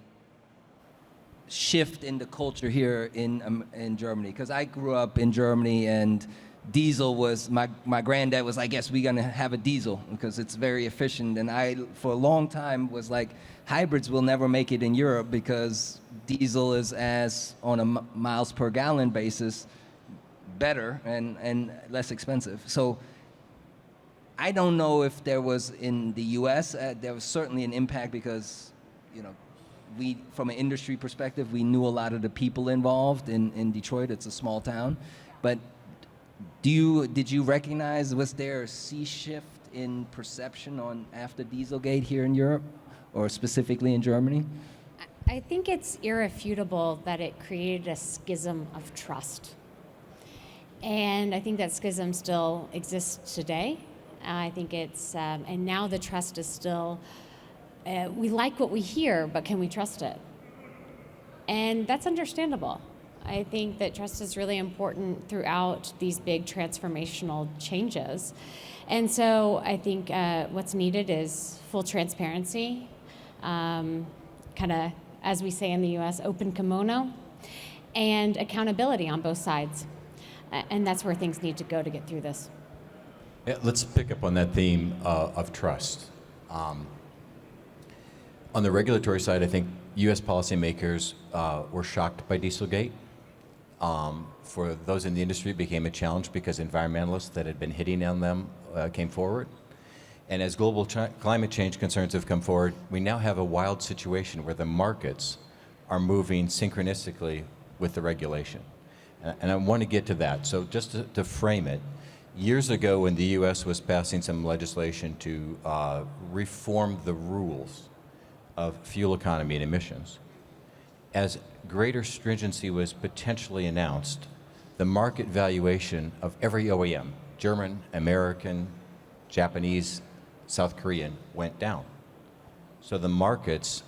shift in the culture here in Germany? Because I grew up in Germany, and diesel was, my granddad was like, yes, we're going to have a diesel because it's very efficient. And I, for a long time, was like, hybrids will never make it in Europe because diesel is, as on a miles per gallon basis, better and less expensive. So I don't know if there was in the US, there was certainly an impact because, we, from an industry perspective, we knew a lot of the people involved in Detroit. It's a small town. But did you recognize, was there a sea shift in perception after Dieselgate here in Europe, or specifically in Germany? I think it's irrefutable that it created a schism of trust. And I think that schism still exists today. I think it's, and now the trust is still, we like what we hear, but can we trust it? And that's understandable. I think that trust is really important throughout these big transformational changes. And so I think what's needed is full transparency, kind of, as we say in the US, open kimono, and accountability on both sides. And that's where things need to go to get through this. Yeah, let's pick up on that theme of trust. On the regulatory side, I think U.S. policymakers were shocked by Dieselgate. For those in the industry, it became a challenge because environmentalists that had been hitting on them came forward. And as global climate change concerns have come forward, we now have a wild situation where the markets are moving synchronistically with the regulation. And I want to get to that. So just to frame it, years ago when the U.S. was passing some legislation to reform the rules of fuel economy and emissions, as greater stringency was potentially announced, the market valuation of every OEM, German, American, Japanese, South Korean, went down. So the markets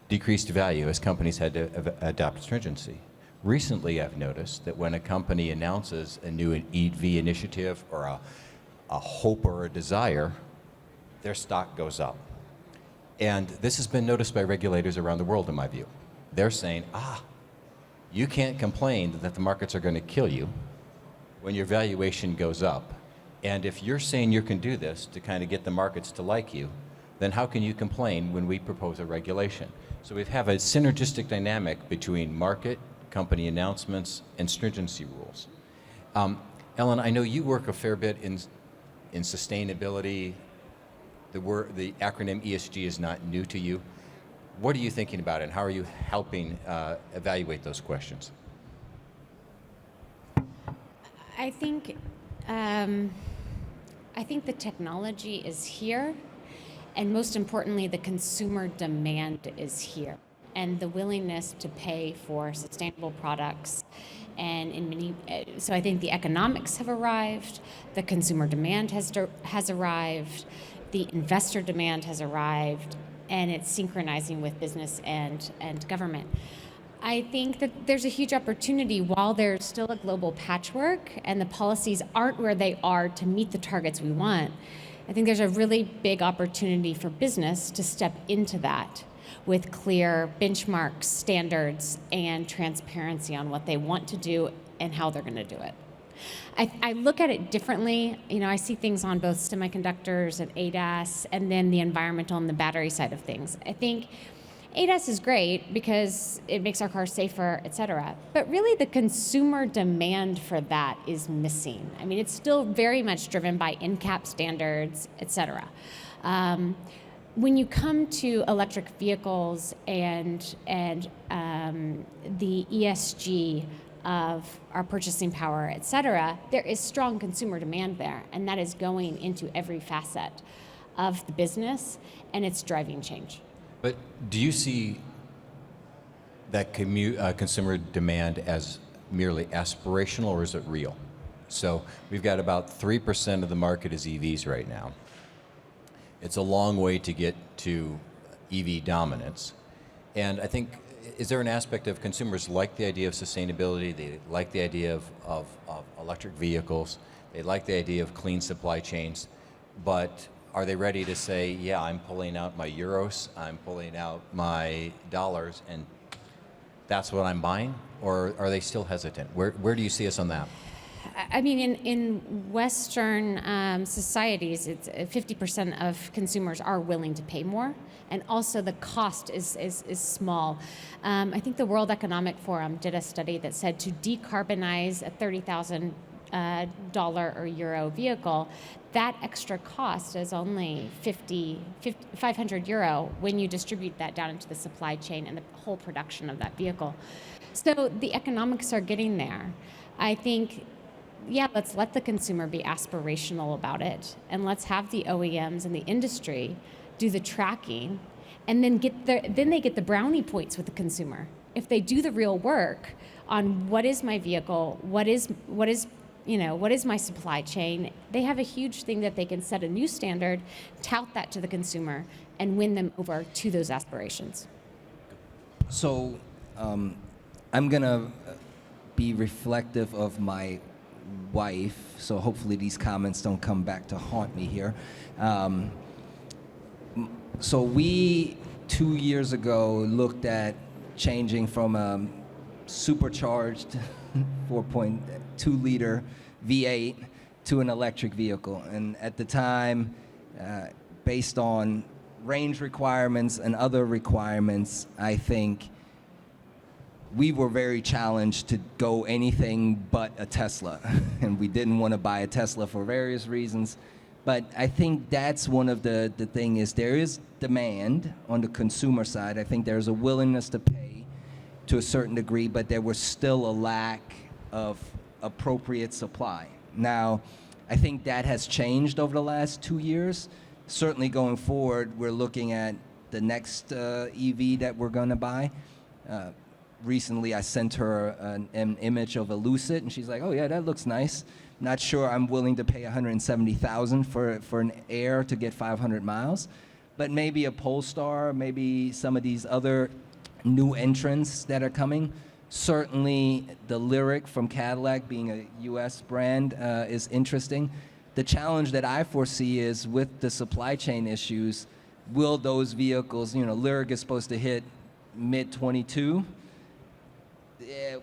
decreased value as companies had to adopt stringency. Recently, I've noticed that when a company announces a new EV initiative or a hope or a desire, their stock goes up. And this has been noticed by regulators around the world, in my view. They're saying, you can't complain that the markets are going to kill you when your valuation goes up. And if you're saying you can do this to kind of get the markets to like you, then how can you complain when we propose a regulation? So we have a synergistic dynamic between market, company announcements, and stringency rules. Ellen, I know you work a fair bit in sustainability. The acronym ESG is not new to you. What are you thinking about it, and how are you helping evaluate those questions? I think the technology is here, and most importantly, the consumer demand is here, and the willingness to pay for sustainable products. And so I think the economics have arrived, the consumer demand has arrived, the investor demand has arrived, and it's synchronizing with business and government. I think that there's a huge opportunity while there's still a global patchwork and the policies aren't where they are to meet the targets we want. I think there's a really big opportunity for business to step into that with clear benchmarks, standards, and transparency on what they want to do and how they're going to do it. I look at it differently. I see things on both semiconductors and ADAS, and then the environmental and the battery side of things. I think ADAS is great because it makes our cars safer, et cetera. But really the consumer demand for that is missing. I mean, it's still very much driven by NCAP standards, et cetera. When you come to electric vehicles and the ESG of our purchasing power, et cetera, there is strong consumer demand there, and that is going into every facet of the business, and it's driving change. But do you see that consumer demand as merely aspirational, or is it real? So we've got about 3% of the market is EVs right now. It's a long way to get to EV dominance. And I think, is there an aspect of consumers like the idea of sustainability, they like the idea of electric vehicles, they like the idea of clean supply chains, but are they ready to say, yeah, I'm pulling out my euros, I'm pulling out my dollars, and that's what I'm buying? Or are they still hesitant? Where do you see us on that? I mean, in Western societies, it's 50% of consumers are willing to pay more, and also the cost is small. I think the World Economic Forum did a study that said to decarbonize a $30,000 or euro vehicle, that extra cost is only 500 euro when you distribute that down into the supply chain and the whole production of that vehicle. So the economics are getting there. I think, yeah, let's let the consumer be aspirational about it, and let's have the OEMs and the industry do the tracking, and then they get the brownie points with the consumer. If they do the real work on what is my vehicle, what is my supply chain, they have a huge thing that they can set a new standard, tout that to the consumer, and win them over to those aspirations. So I'm gonna be reflective of my wife, so hopefully these comments don't come back to haunt me here. So we 2 years ago looked at changing from a supercharged 4.2 liter V8 to an electric vehicle, and at the time, based on range requirements and other requirements, I think we were very challenged to go anything but a Tesla. And we didn't want to buy a Tesla for various reasons. But I think that's one of the thing is there is demand on the consumer side. I think there's a willingness to pay to a certain degree, but there was still a lack of appropriate supply. Now, I think that has changed over the last 2 years. Certainly going forward, we're looking at the next EV that we're going to buy. Recently, I sent her an image of a Lucid, and she's like, "Oh yeah, that looks nice." Not sure I'm willing to pay $170,000 for an Air to get 500 miles, but maybe a Polestar, maybe some of these other new entrants that are coming. Certainly, the Lyric from Cadillac, being a U.S. brand, is interesting. The challenge that I foresee is with the supply chain issues, will those vehicles, Lyric is supposed to hit mid-22.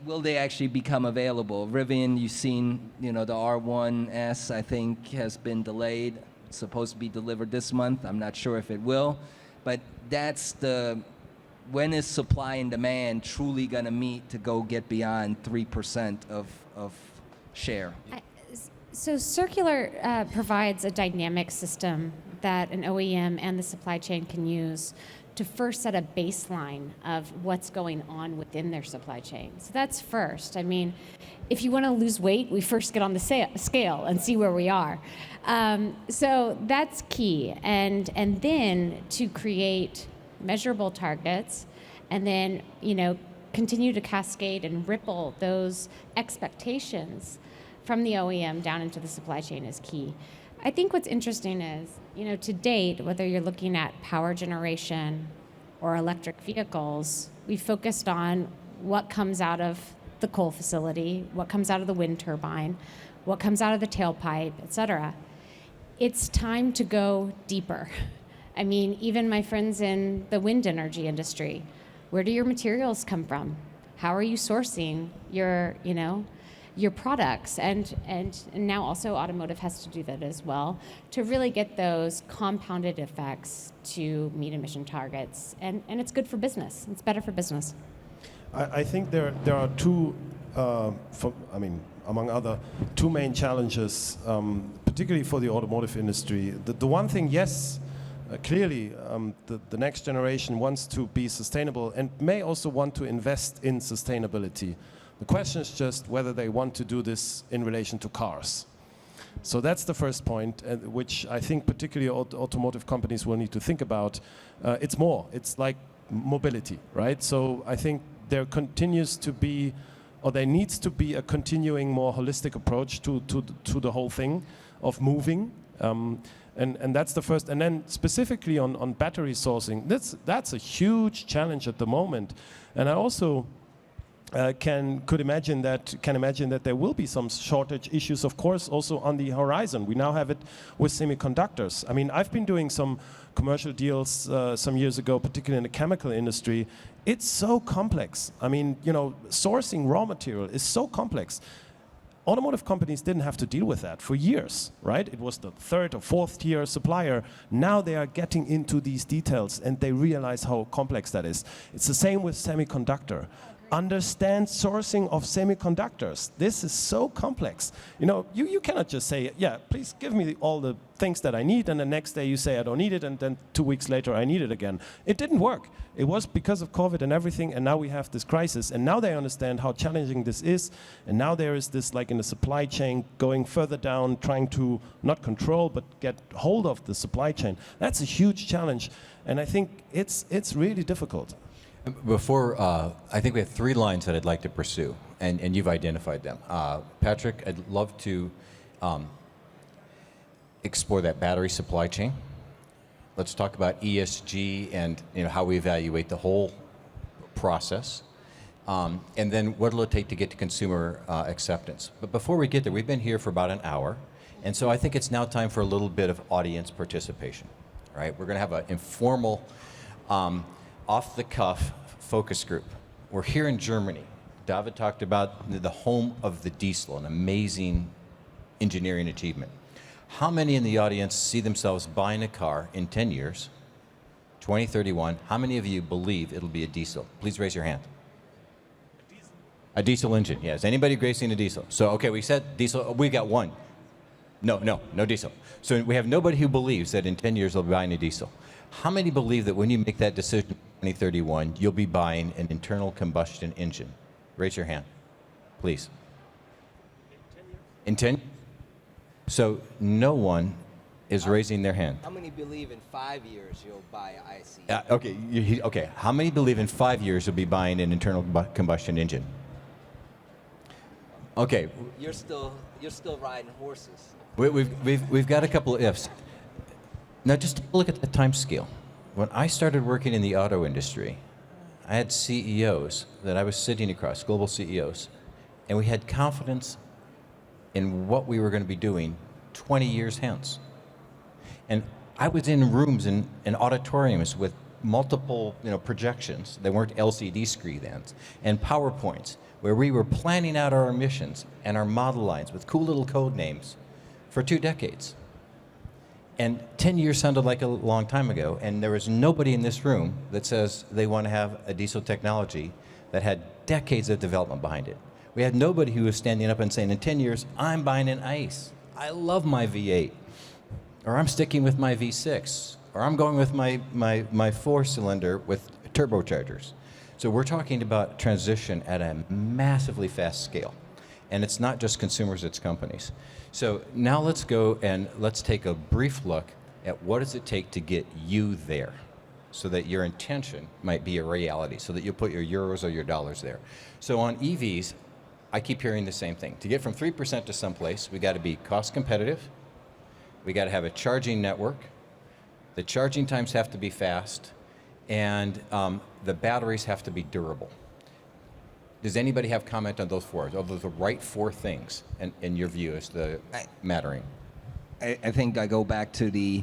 Will they actually become available? Rivian, you've seen, the R1S, I think, has been delayed. It's supposed to be delivered this month. I'm not sure if it will. But that's when is supply and demand truly going to meet to go get beyond 3% of share? So Circulor provides a dynamic system that an OEM and the supply chain can use to first set a baseline of what's going on within their supply chain. So that's first. I mean, if you want to lose weight, we first get on the scale and see where we are. So that's key. And then to create measurable targets and then, continue to cascade and ripple those expectations from the OEM down into the supply chain is key. I think what's interesting is, to date, whether you're looking at power generation or electric vehicles, we focused on what comes out of the coal facility, what comes out of the wind turbine, what comes out of the tailpipe, et cetera. It's time to go deeper. I mean, even my friends in the wind energy industry, where do your materials come from? How are you sourcing your products, and now also automotive has to do that as well to really get those compounded effects to meet emission targets, and it's good for business. It's better for business. I think there are two, among other, two main challenges, particularly for the automotive industry. The one thing, yes, clearly the next generation wants to be sustainable and may also want to invest in sustainability. The question is just whether they want to do this in relation to cars. So that's the first point, which I think particularly automotive companies will need to think about. It's more. It's like mobility, right? So I think there continues to be, or there needs to be a continuing more holistic approach to the whole thing of moving. And that's the first. And then specifically on battery sourcing, that's a huge challenge at the moment. And I also can imagine that there will be some shortage issues, of course, also on the horizon. We now have it with semiconductors. I mean, I've been doing some commercial deals some years ago, particularly in the chemical industry. It's so complex. I mean, sourcing raw material is so complex. Automotive companies didn't have to deal with that for years, right? It was the third or fourth tier supplier. Now they are getting into these details and they realize how complex that is. It's the same with semiconductor. Understand sourcing of semiconductors. This is so complex. You cannot just say, yeah, please give me all the things that I need, and the next day you say I don't need it, and then 2 weeks later I need it again. It didn't work. It was because of COVID and everything, and now we have this crisis, and now they understand how challenging this is, and now there is this, like in the supply chain, going further down, trying to not control, but get hold of the supply chain. That's a huge challenge, and I think it's really difficult. Before, I think we have 3 lines that I'd like to pursue, and you've identified them. Patrick, I'd love to explore that battery supply chain. Let's talk about ESG and how we evaluate the whole process? And then what will it take to get to consumer acceptance? But before we get there, we've been here for about an hour, and so I think it's now time for a little bit of audience participation. All right, we're going to have an informal, off-the-cuff focus group. We're here in Germany. David talked about the home of the diesel, an amazing engineering achievement. How many in the audience see themselves buying a car in 10 years, 2031? How many of you believe it'll be a diesel? Please raise your hand. A diesel engine, yes. Anybody racing a diesel? So, okay, we said diesel. We got one. No diesel. So we have nobody who believes that in 10 years they'll be buying a diesel. How many believe that when you make that decision in 2031, you'll be buying an internal combustion engine? Raise your hand, please. In 10 years? So no one is raising their hand. How many believe in 5 years you'll buy IC? Okay. How many believe in 5 years you'll be buying an internal combustion engine? Okay. You're still riding horses. We've got a couple of ifs. Now just look at the time scale. When I started working in the auto industry, I had CEOs that I was sitting across, global CEOs, and we had confidence in what we were going to be doing 20 years hence. And I was in rooms and auditoriums with multiple projections. They weren't LCD screens and PowerPoints, where we were planning out our emissions and our model lines with cool little code names for 2 decades. And 10 years sounded like a long time ago, and there was nobody in this room that says they want to have a diesel technology that had decades of development behind it. We had nobody who was standing up and saying, in 10 years, I'm buying an ICE. I love my V8. Or I'm sticking with my V6. Or I'm going with my 4-cylinder with turbochargers. So we're talking about transition at a massively fast scale. And it's not just consumers, it's companies. So now let's go and let's take a brief look at what does it take to get you there, so that your intention might be a reality, so that you'll put your euros or your dollars there. So on EVs, I keep hearing the same thing. To get from 3% to someplace, we got to be cost competitive. We got to have a charging network. The charging times have to be fast, and the batteries have to be durable. Does anybody have comment on those four? Are those the right 4 things in your view as the mattering? I think I go back to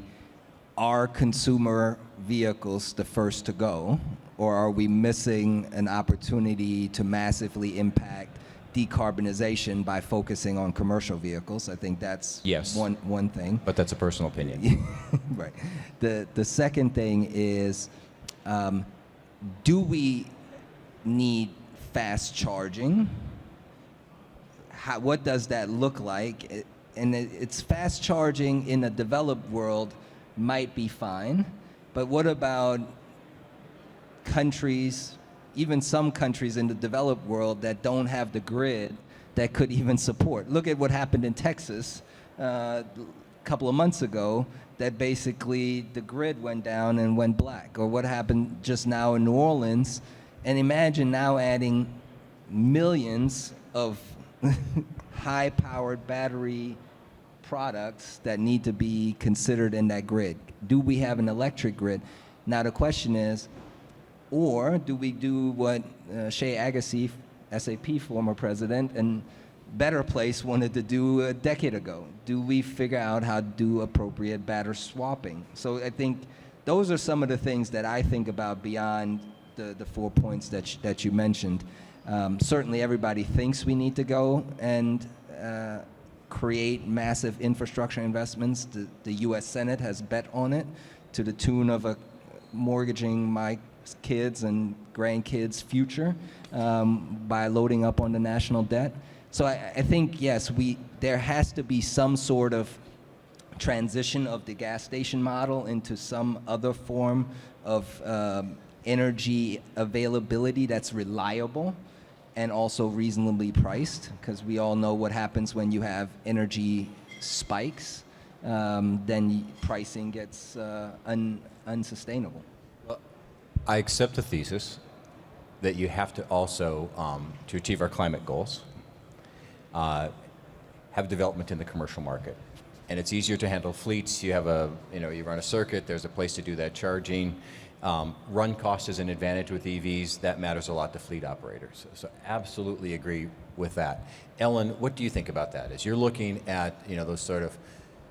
are consumer vehicles the first to go, or are we missing an opportunity to massively impact decarbonization by focusing on commercial vehicles? I think that's one thing. But that's a personal opinion. Right. The second thing is, do we need fast charging? What does that look like? And it's fast charging in a developed world might be fine, but what about countries, even some countries in the developed world that don't have the grid that could even support? Look at what happened in Texas a couple of months ago, that basically the grid went down and went black, or what happened just now in New Orleans. And imagine now adding millions of high-powered battery products that need to be considered in that grid. Do we have an electric grid? Now the question is, or do we do what Shea Agassi, SAP former president, and Better Place wanted to do a decade ago? Do we figure out how to do appropriate battery swapping? So I think those are some of the things that I think about beyond the 4 points that you mentioned. Certainly everybody thinks we need to go and create massive infrastructure investments. The US Senate has bet on it to the tune of mortgaging my kids and grandkids' future by loading up on the national debt. So I think, yes, there has to be some sort of transition of the gas station model into some other form of energy availability that's reliable and also reasonably priced, because we all know what happens when you have energy spikes. Then pricing gets unsustainable. Well, I accept the thesis that you have to also, to achieve our climate goals, have development in the commercial market. and it's easier to handle fleets. You have you run a circuit, there's a place to do that charging. Run cost is an advantage with EVs. That matters a lot to fleet operators. So absolutely agree with that. Ellen, what do you think about that? As you're looking at those sort of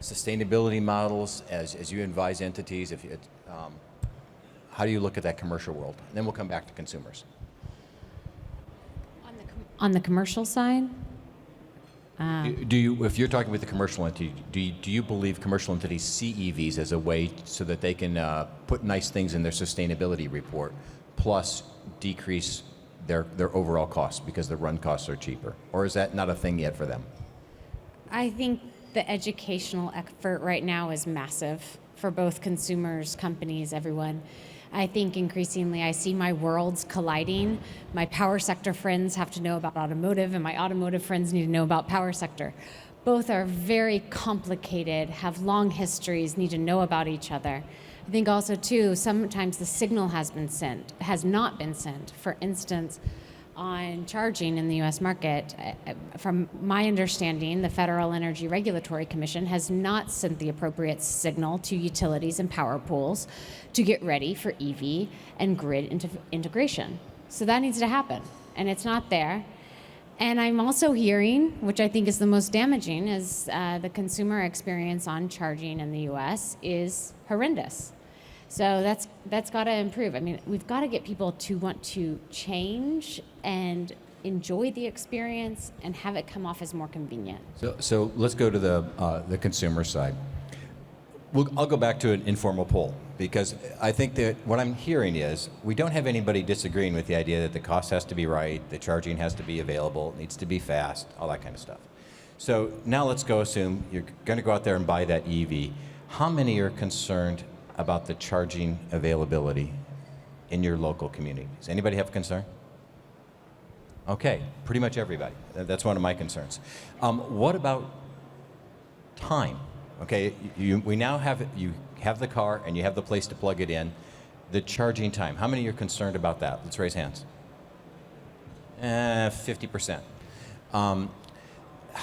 sustainability models, as you advise entities, how do you look at that commercial world? And then we'll come back to consumers. On the commercial side? If you're talking with the commercial entity, do you believe commercial entities see EVs as a way so that they can put nice things in their sustainability report, plus decrease their overall costs because the run costs are cheaper? Or is that not a thing yet for them? I think the educational effort right now is massive for both consumers, companies, everyone. I think increasingly I see my worlds colliding. My power sector friends have to know about automotive, and my automotive friends need to know about power sector. Both are very complicated, have long histories, need to know about each other. I think also too, sometimes the signal has not been sent. For instance, on charging in the U.S. market, from my understanding, the Federal Energy Regulatory Commission has not sent the appropriate signal to utilities and power pools to get ready for EV and grid integration. So that needs to happen, and it's not there. And I'm also hearing, which I think is the most damaging, is the consumer experience on charging in the U.S. is horrendous. So that's got to improve. I mean, we've got to get people to want to change and enjoy the experience and have it come off as more convenient. So let's go to the consumer side. I'll go back to an informal poll, because I think that what I'm hearing is we don't have anybody disagreeing with the idea that the cost has to be right, the charging has to be available, it needs to be fast, all that kind of stuff. So now let's go assume you're going to go out there and buy that EV. How many are concerned about the charging availability in your local community? Does anybody have a concern? Okay, pretty much everybody. That's one of my concerns. What about time? Okay, we now you have the car and you have the place to plug it in. The charging time, how many are concerned about that? Let's raise hands. 50%. How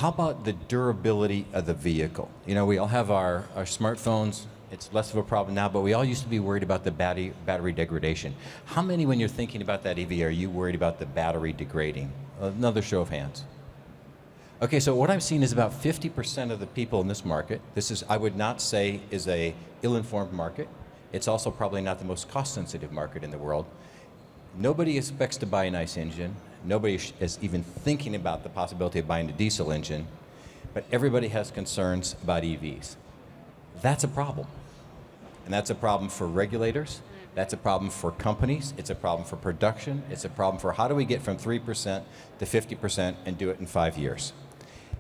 about the durability of the vehicle? We all have our smartphones. It's less of a problem now, but we all used to be worried about the battery degradation. How many, when you're thinking about that EV, are you worried about the battery degrading? Another show of hands. Okay, so what I'm seeing is about 50% of the people in this market, I would not say is a ill-informed market. It's also probably not the most cost-sensitive market in the world. Nobody expects to buy a nice engine. Nobody is even thinking about the possibility of buying a diesel engine, but everybody has concerns about EVs. That's a problem. And that's a problem for regulators. That's a problem for companies. It's a problem for production. It's a problem for how do we get from 3% to 50% and do it in 5 years.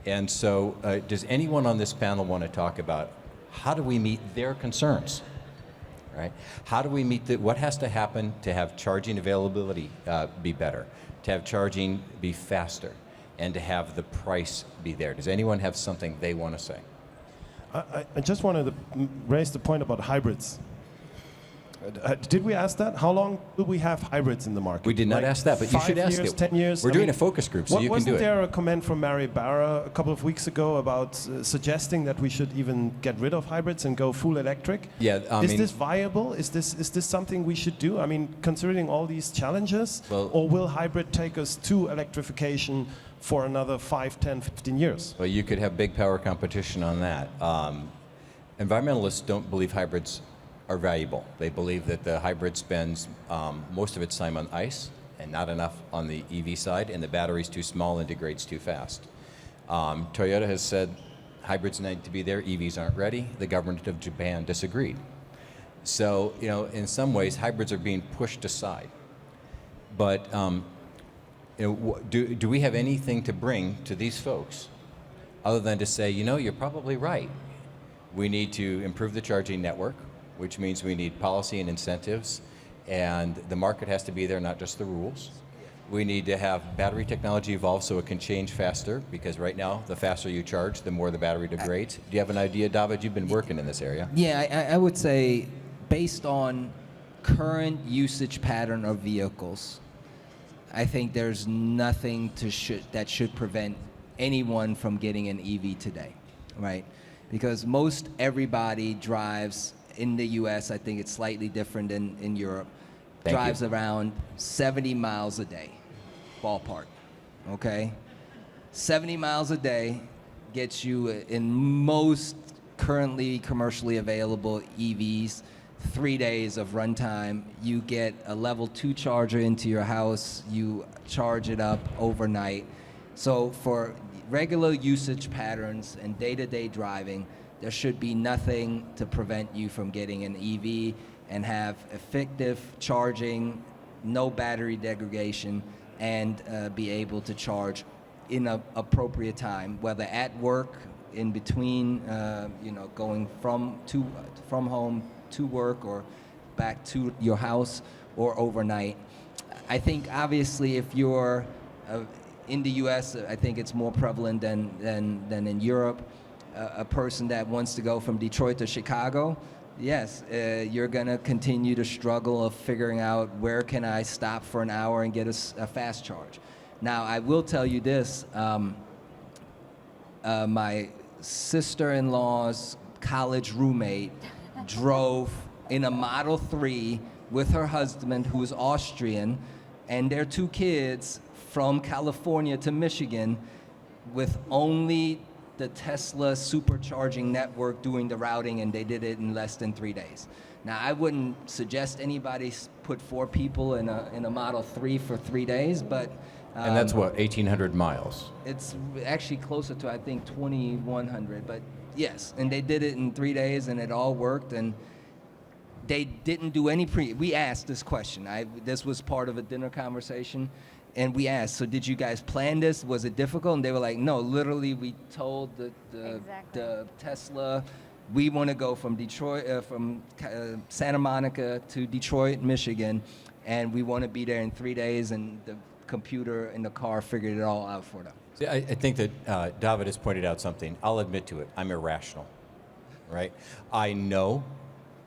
And so does anyone on this panel want to talk about how do we meet their concerns? Right? How do we meet what has to happen to have charging availability be better, to have charging be faster, and to have the price be there? Does anyone have something they want to say? I just wanted to raise the point about hybrids. Did we ask that? How long will we have hybrids in the market? We did not ask that, but you should ask 5 years, it. 10 years? We're doing a focus group, so you can do it. Wasn't there a comment from Mary Barra a couple of weeks ago about suggesting that we should even get rid of hybrids and go full electric? Yeah, is this viable? Is this something we should do? I mean, considering all these challenges, or will hybrid take us to electrification for another 5, 10, 15 years? Well, you could have big power competition on that. Environmentalists don't believe hybrids are valuable. They believe that the hybrid spends most of its time on ICE and not enough on the EV side, and the battery's too small and degrades too fast. Toyota has said hybrids need to be there, EVs aren't ready. The government of Japan disagreed. So, in some ways, hybrids are being pushed aside. But do we have anything to bring to these folks other than to say, you're probably right. We need to improve the charging network, which means we need policy and incentives, and the market has to be there, not just the rules. We need to have battery technology evolve so it can change faster, because right now, the faster you charge, the more the battery degrades. Do you have an idea, David? You've been working in this area. Yeah, I would say, based on current usage pattern of vehicles, I think there's nothing that should prevent anyone from getting an EV today, right? because most everybody drives in the US, I think it's slightly different in Europe, drives around 70 miles a day, ballpark, okay? 70 miles a day gets you in most currently commercially available EVs 3 days of runtime. You get a level 2 charger into your house, you charge it up overnight. So for regular usage patterns and day-to-day driving, there should be nothing to prevent you from getting an EV and have effective charging, no battery degradation, and be able to charge in an appropriate time, whether at work, in between, going from home to work or back to your house, or overnight. I think obviously if you're in the US, I think it's more prevalent than in Europe. A person that wants to go from Detroit to Chicago, yes, you're gonna continue to struggle of figuring out where can I stop for an hour and get a fast charge. Now, I will tell you this, my sister-in-law's college roommate drove in a Model 3 with her husband, who is Austrian, and their 2 kids from California to Michigan with only the Tesla supercharging network doing the routing, and they did it in less than 3 days. Now, I wouldn't suggest anybody put 4 people in a Model 3 for 3 days, but... and that's what, 1,800 miles? It's actually closer to, I think, 2,100, but yes. And they did it in 3 days, and it all worked, and they didn't do any we asked this question. This was part of a dinner conversation. And we asked, so did you guys plan this? Was it difficult? And they were like, no, literally we told the Tesla, we want to go from Detroit, from Santa Monica to Detroit, Michigan, and we want to be there in 3 days, and the computer in the car figured it all out for them. See, I think that David has pointed out something. I'll admit to it. I'm irrational, right? I know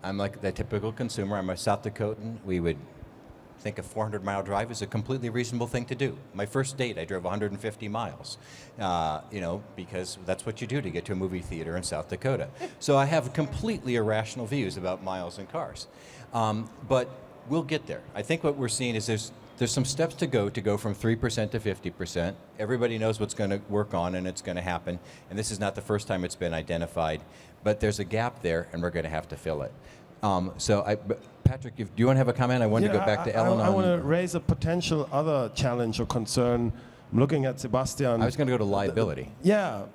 I'm like the typical consumer. I'm a South Dakotan. We would think a 400-mile drive is a completely reasonable thing to do. My first date, I drove 150 miles, because that's what you do to get to a movie theater in South Dakota. So I have completely irrational views about miles and cars. But we'll get there. I think what we're seeing is there's some steps to go from 3% to 50%. Everybody knows what's going to work on, and it's going to happen. And this is not the first time it's been identified. But there's a gap there, and we're going to have to fill it. Patrick, do you want to have a comment? I wanted to go back to Ellen. I want to raise a potential other challenge or concern. I'm looking at Sebastian. I was going to go to liability.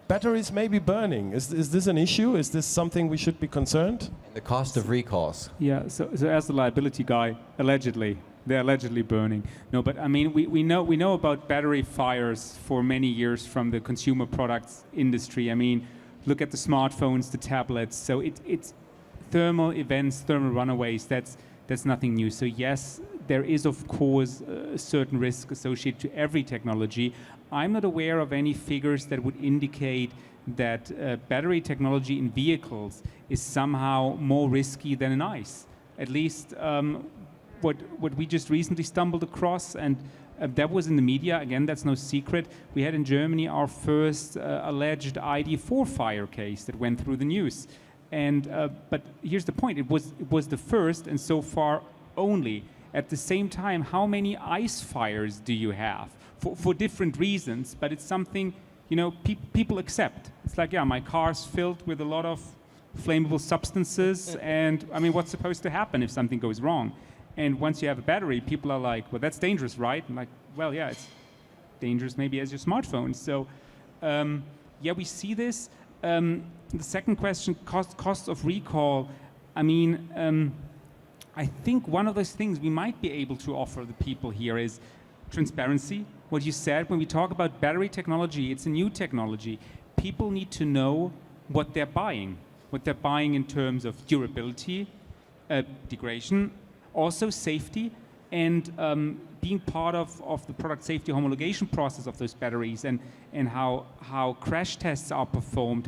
Batteries may be burning. Is this an issue? Is this something we should be concerned? The cost of recalls. Yeah, so as the liability guy, they're allegedly burning. No, but I mean, we know about battery fires for many years from the consumer products industry. I mean, look at the smartphones, the tablets. So it's thermal events, thermal runaways, that's nothing new. So yes, there is of course a certain risk associated to every technology. I'm not aware of any figures that would indicate that battery technology in vehicles is somehow more risky than an ICE. At least what we just recently stumbled across, and that was in the media, again, that's no secret. We had in Germany our first alleged ID4 fire case that went through the news. And but here's the point: it was the first, and so far only. At the same time, how many ICE fires do you have for different reasons? But it's something people accept. It's like, yeah, my car's filled with a lot of flammable substances, and I mean, what's supposed to happen if something goes wrong? And once you have a battery, people are like, well, that's dangerous, right? I'm like, well, yeah, it's dangerous maybe as your smartphone. So we see this. The second question, cost of recall. I mean, I think one of those things we might be able to offer the people here is transparency. What you said, when we talk about battery technology, it's a new technology. People need to know what they're buying in terms of durability, degradation, also safety, and being part of the product safety homologation process of those batteries, and how crash tests are performed,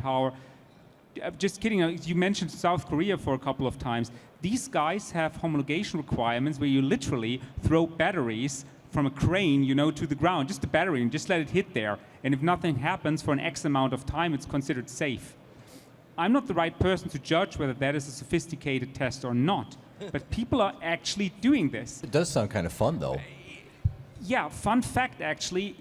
just kidding, you mentioned South Korea for a couple of times. These guys have homologation requirements where you literally throw batteries from a crane, to the ground, just the battery, and just let it hit there. And if nothing happens for an X amount of time, it's considered safe. I'm not the right person to judge whether that is a sophisticated test or not. But people are actually doing this. It does sound kind of fun, though. Yeah, fun fact actually,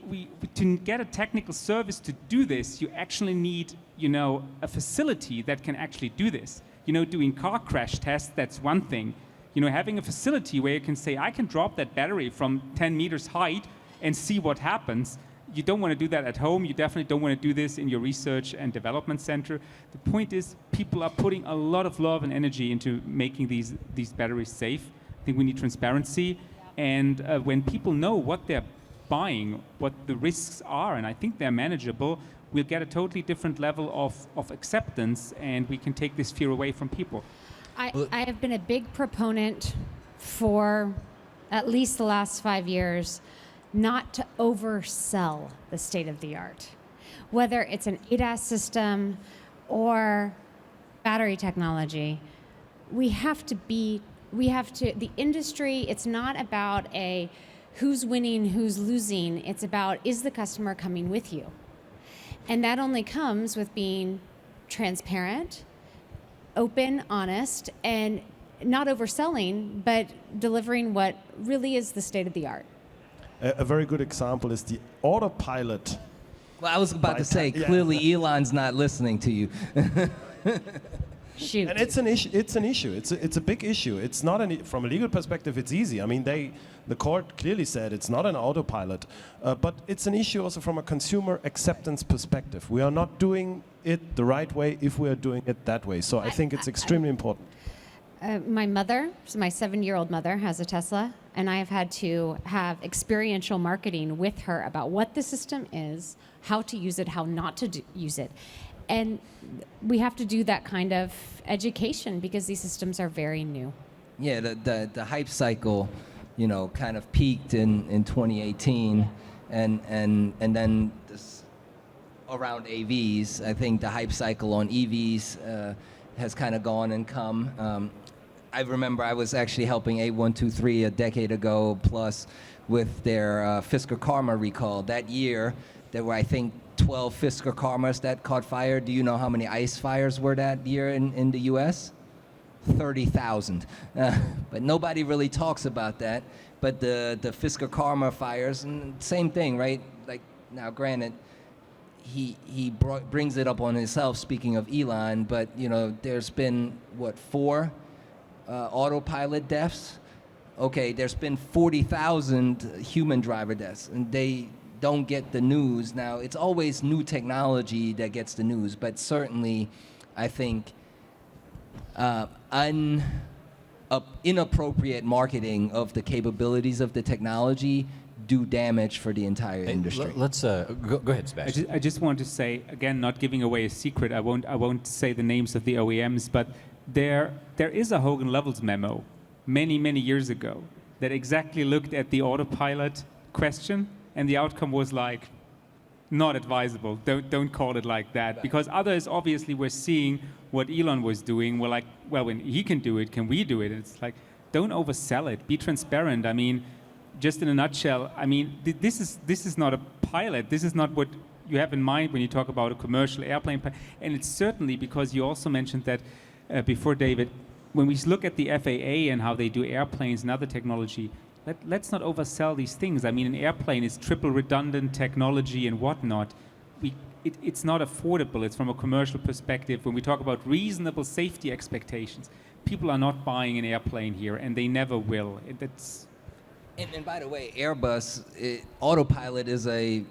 to get a technical service to do this, you actually need, a facility that can actually do this. Doing car crash tests, that's one thing. Having a facility where you can say, I can drop that battery from 10 meters height and see what happens. You don't want to do that at home. You definitely don't want to do this in your research and development center. The point is, people are putting a lot of love and energy into making these batteries safe. I think we need transparency. And when people know what they're buying, what the risks are, and I think they're manageable, we'll get a totally different level of acceptance, and we can take this fear away from people. I have been a big proponent for at least the last 5 years not to oversell the state of the art. Whether it's an ADAS system or battery technology, the industry, it's not about who's winning, who's losing. It's about, is the customer coming with you? And that only comes with being transparent, open, honest, and not overselling, but delivering what really is the state of the art. A very good example is the autopilot. Well, I was about to say, clearly Elon's not listening to you. Shoot. And it's an issue. It's a big issue. It's not from a legal perspective. It's easy. I mean, the court clearly said it's not an autopilot, but it's an issue also from a consumer acceptance perspective. We are not doing it the right way if we are doing it that way. So I think it's extremely important. My 7-year-old mother has a Tesla, and I have had to have experiential marketing with her about what the system is, how to use it, how not to use it. And we have to do that kind of education because these systems are very new. Yeah, the hype cycle, kind of peaked in 2018, and then this, around AVs, I think the hype cycle on EVs has kind of gone and come. I remember I was actually helping A123 a decade ago plus with their Fisker Karma recall. That year, there were, I think, 12 Fisker Karmas that caught fire. Do you know how many ICE fires were that year in the U.S.? 30,000. But nobody really talks about that. But the Fisker Karma fires, and same thing, right? Like, now granted, he brings it up on himself, speaking of Elon, but, there's been, 4 autopilot deaths? Okay, there's been 40,000 human driver deaths, and they don't get the news. Now, it's always new technology that gets the news, but certainly, I think inappropriate marketing of the capabilities of the technology do damage for the entire industry. Let's go ahead, Sebastian. I just want to say, again, not giving away a secret, I won't say the names of the OEMs, but there is a Hogan Lovells memo many years ago that exactly looked at the autopilot question, and the outcome was like, not advisable. Don't call it like that. Right. Because others obviously were seeing what Elon was doing. We're like, well, when he can do it, can we do it? And it's like, don't oversell it. Be transparent. I mean, just in a nutshell, I mean, this is not a pilot. This is not what you have in mind when you talk about a commercial airplane. And it's certainly because you also mentioned that before, David, when we look at the FAA and how they do airplanes and other technology, let's not oversell these things. I mean, an airplane is triple redundant technology and whatnot. It's not affordable. It's from a commercial perspective. When we talk about reasonable safety expectations, people are not buying an airplane here, and they never will. And by the way, Airbus, autopilot is a,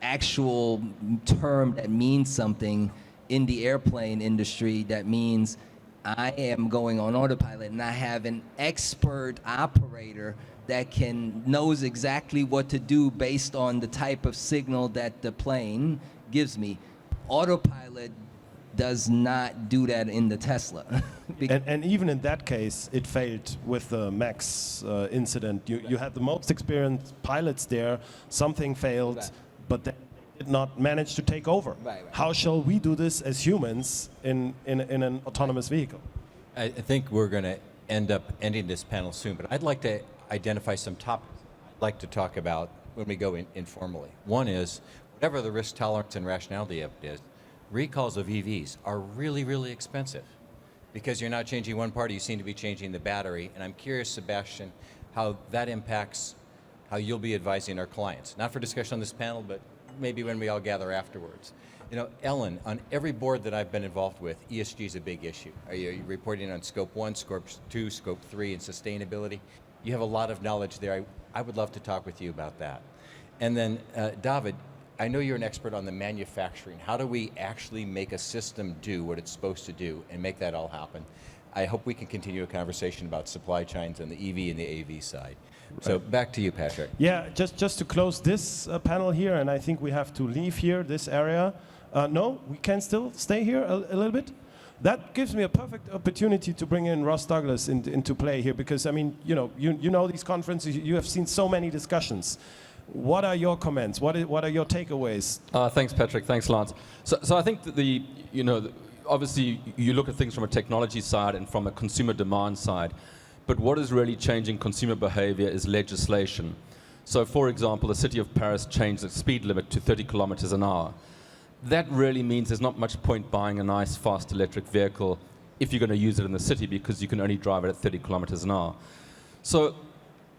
actual term that means something in the airplane industry. That means I am going on autopilot, and I have an expert operator that knows exactly what to do based on the type of signal that the plane gives me. Autopilot does not do that in the Tesla. and even in that case, it failed with the Max incident. You had the most experienced pilots there. Something failed, right, but they did not manage to take over. Right. How shall we do this as humans in an autonomous vehicle? I think we're going to end up ending this panel soon, but I'd like to identify some topics I'd like to talk about when we go informally. One is, whatever the risk tolerance and rationality of it is, recalls of EVs are really, really expensive because you're not changing one part, you seem to be changing the battery. And I'm curious, Sebastian, how that impacts how you'll be advising our clients. Not for discussion on this panel, but maybe when we all gather afterwards. You know, Ellen, on every board that I've been involved with, ESG is a big issue. Are you reporting on Scope 1, Scope 2, Scope 3, and sustainability? You have a lot of knowledge there. I would love to talk with you about that. And then, David, I know you're an expert on the manufacturing. How do we actually make a system do what it's supposed to do and make that all happen? I hope we can continue a conversation about supply chains on the EV and the AV side. So back to you, Patrick. Yeah, just to close this panel here, and I think we have to leave here, this area. No, we can still stay here a little bit. That gives me a perfect opportunity to bring in Ross Douglas into play here, because I mean, you know these conferences, you have seen so many discussions. What are your comments? What are your takeaways? Thanks, Patrick. Thanks, Lance. So I think that obviously you look at things from a technology side and from a consumer demand side, but what is really changing consumer behavior is legislation. So, for example, the city of Paris changed the speed limit to 30 kilometers an hour. That really means there's not much point buying a nice, fast electric vehicle if you're going to use it in the city, because you can only drive it at 30 kilometers an hour. So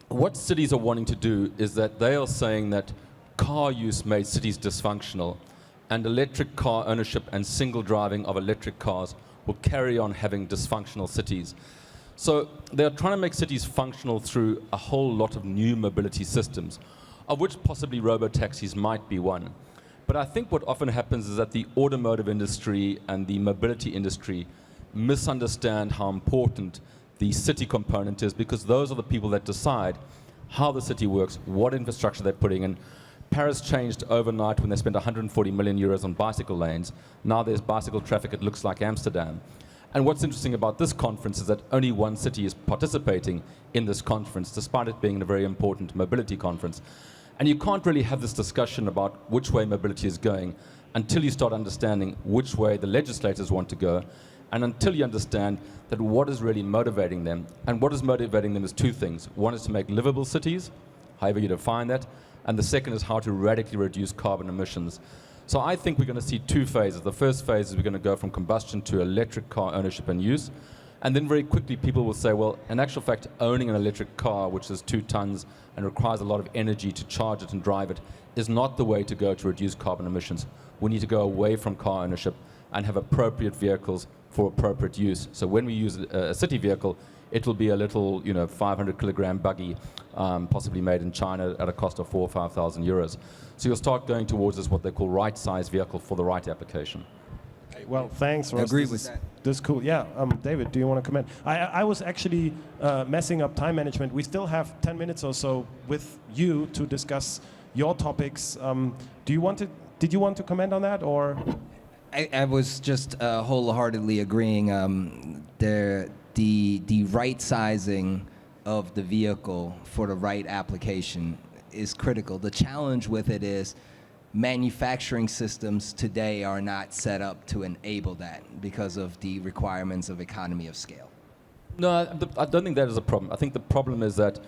what cities are wanting to do is that they are saying that car use made cities dysfunctional, and electric car ownership and single driving of electric cars will carry on having dysfunctional cities. So they're trying to make cities functional through a whole lot of new mobility systems, of which possibly robo-taxis might be one. But I think what often happens is that the automotive industry and the mobility industry misunderstand how important the city component is, because those are the people that decide how the city works, what infrastructure they're putting in. Paris changed overnight when they spent 140 million euros on bicycle lanes. Now there's bicycle traffic, it looks like Amsterdam. And what's interesting about this conference is that only one city is participating in this conference, despite it being a very important mobility conference. And you can't really have this discussion about which way mobility is going until you start understanding which way the legislators want to go, and until you understand that what is really motivating them. And what is motivating them is two things. One is to make livable cities, however you define that, and the second is how to radically reduce carbon emissions. So I think we're going to see two phases. The first phase is we're going to go from combustion to electric car ownership and use. And then very quickly people will say, well, in actual fact, owning an electric car, which is 2 tons and requires a lot of energy to charge it and drive it, is not the way to go to reduce carbon emissions. We need to go away from car ownership and have appropriate vehicles for appropriate use. So when we use a city vehicle, it will be a little, 500 kilogram buggy, possibly made in China at a cost of 4,000 or 5,000 euros. So you'll start going towards this, what they call right size vehicle for the right application. Well, thanks, Ross. I agree with that. This is cool. Yeah, David, do you want to comment? I was actually messing up time management. We still have 10 minutes or so with you to discuss your topics. Did you want to comment on that, or? I was just wholeheartedly agreeing. The right sizing of the vehicle for the right application is critical. The challenge with it is manufacturing systems today are not set up to enable that because of the requirements of economy of scale. No, I don't think that is a problem. I think the problem is that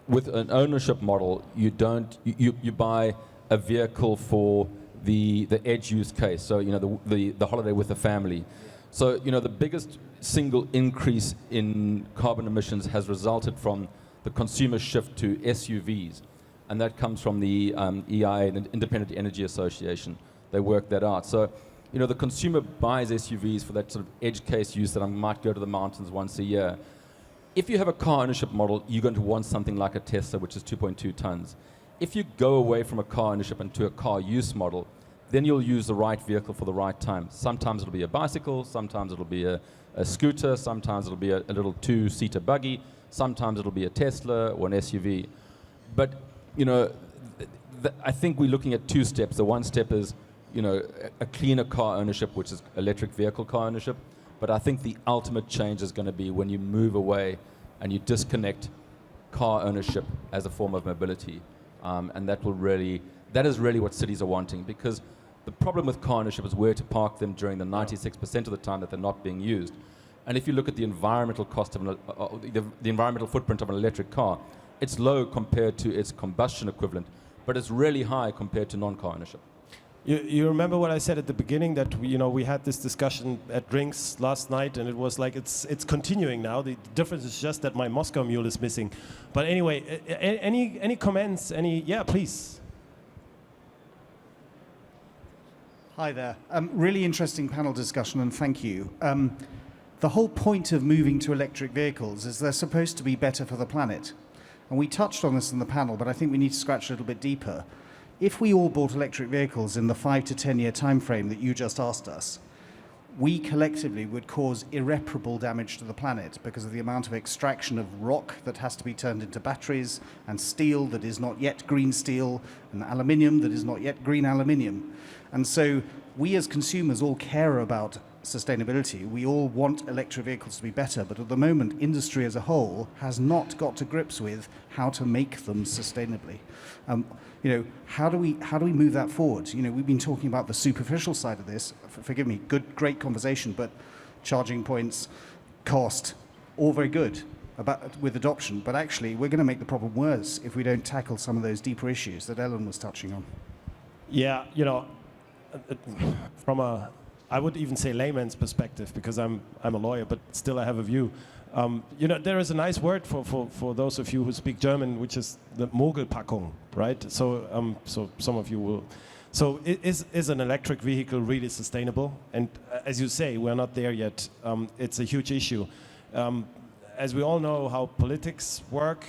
with an ownership model, you buy a vehicle for the edge use case. So the holiday with the family. So the biggest single increase in carbon emissions has resulted from the consumer shift to SUVs. And that comes from the EIA, the Independent Energy Association. They work that out. So, the consumer buys SUVs for that sort of edge case use that I might go to the mountains once a year. If you have a car ownership model, you're going to want something like a Tesla, which is 2.2 tons. If you go away from a car ownership into a car use model, then you'll use the right vehicle for the right time. Sometimes it'll be a bicycle, sometimes it'll be a scooter, sometimes it'll be a little 2-seater buggy, sometimes it'll be a Tesla or an SUV. But I think we're looking at 2 steps. The one step is, a cleaner car ownership, which is electric vehicle car ownership. But I think the ultimate change is going to be when you move away and you disconnect car ownership as a form of mobility. And that is really what cities are wanting, because the problem with car ownership is where to park them during the 96% of the time that they're not being used. And if you look at the environmental cost of the environmental footprint of an electric car, it's low compared to its combustion equivalent, but it's really high compared to non-car ownership. You remember what I said at the beginning, that we had this discussion at drinks last night, and it was like it's continuing now. The difference is just that my Moscow Mule is missing. But anyway, any comments? Yeah, please. Hi there. Really interesting panel discussion, and thank you. The whole point of moving to electric vehicles is they're supposed to be better for the planet. And we touched on this in the panel, but I think we need to scratch a little bit deeper. If we all bought electric vehicles in the 5 to 10 year time frame that you just asked us, we collectively would cause irreparable damage to the planet because of the amount of extraction of rock that has to be turned into batteries, and steel that is not yet green steel, and aluminium that is not yet green aluminium. And so we as consumers all care about sustainability. We all want electric vehicles to be better, but at the moment, industry as a whole has not got to grips with how to make them sustainably. How do we move that forward? We've been talking about the superficial side of this. Forgive me, great conversation, but charging points, cost, all very good with adoption. But actually, we're going to make the problem worse if we don't tackle some of those deeper issues that Ellen was touching on. Yeah, I would even say layman's perspective, because I'm a lawyer, but still I have a view. There is a nice word for those of you who speak German, which is the Mogelpackung, right? So some of you will. So is an electric vehicle really sustainable? And as you say, we're not there yet. It's a huge issue. As we all know how politics work,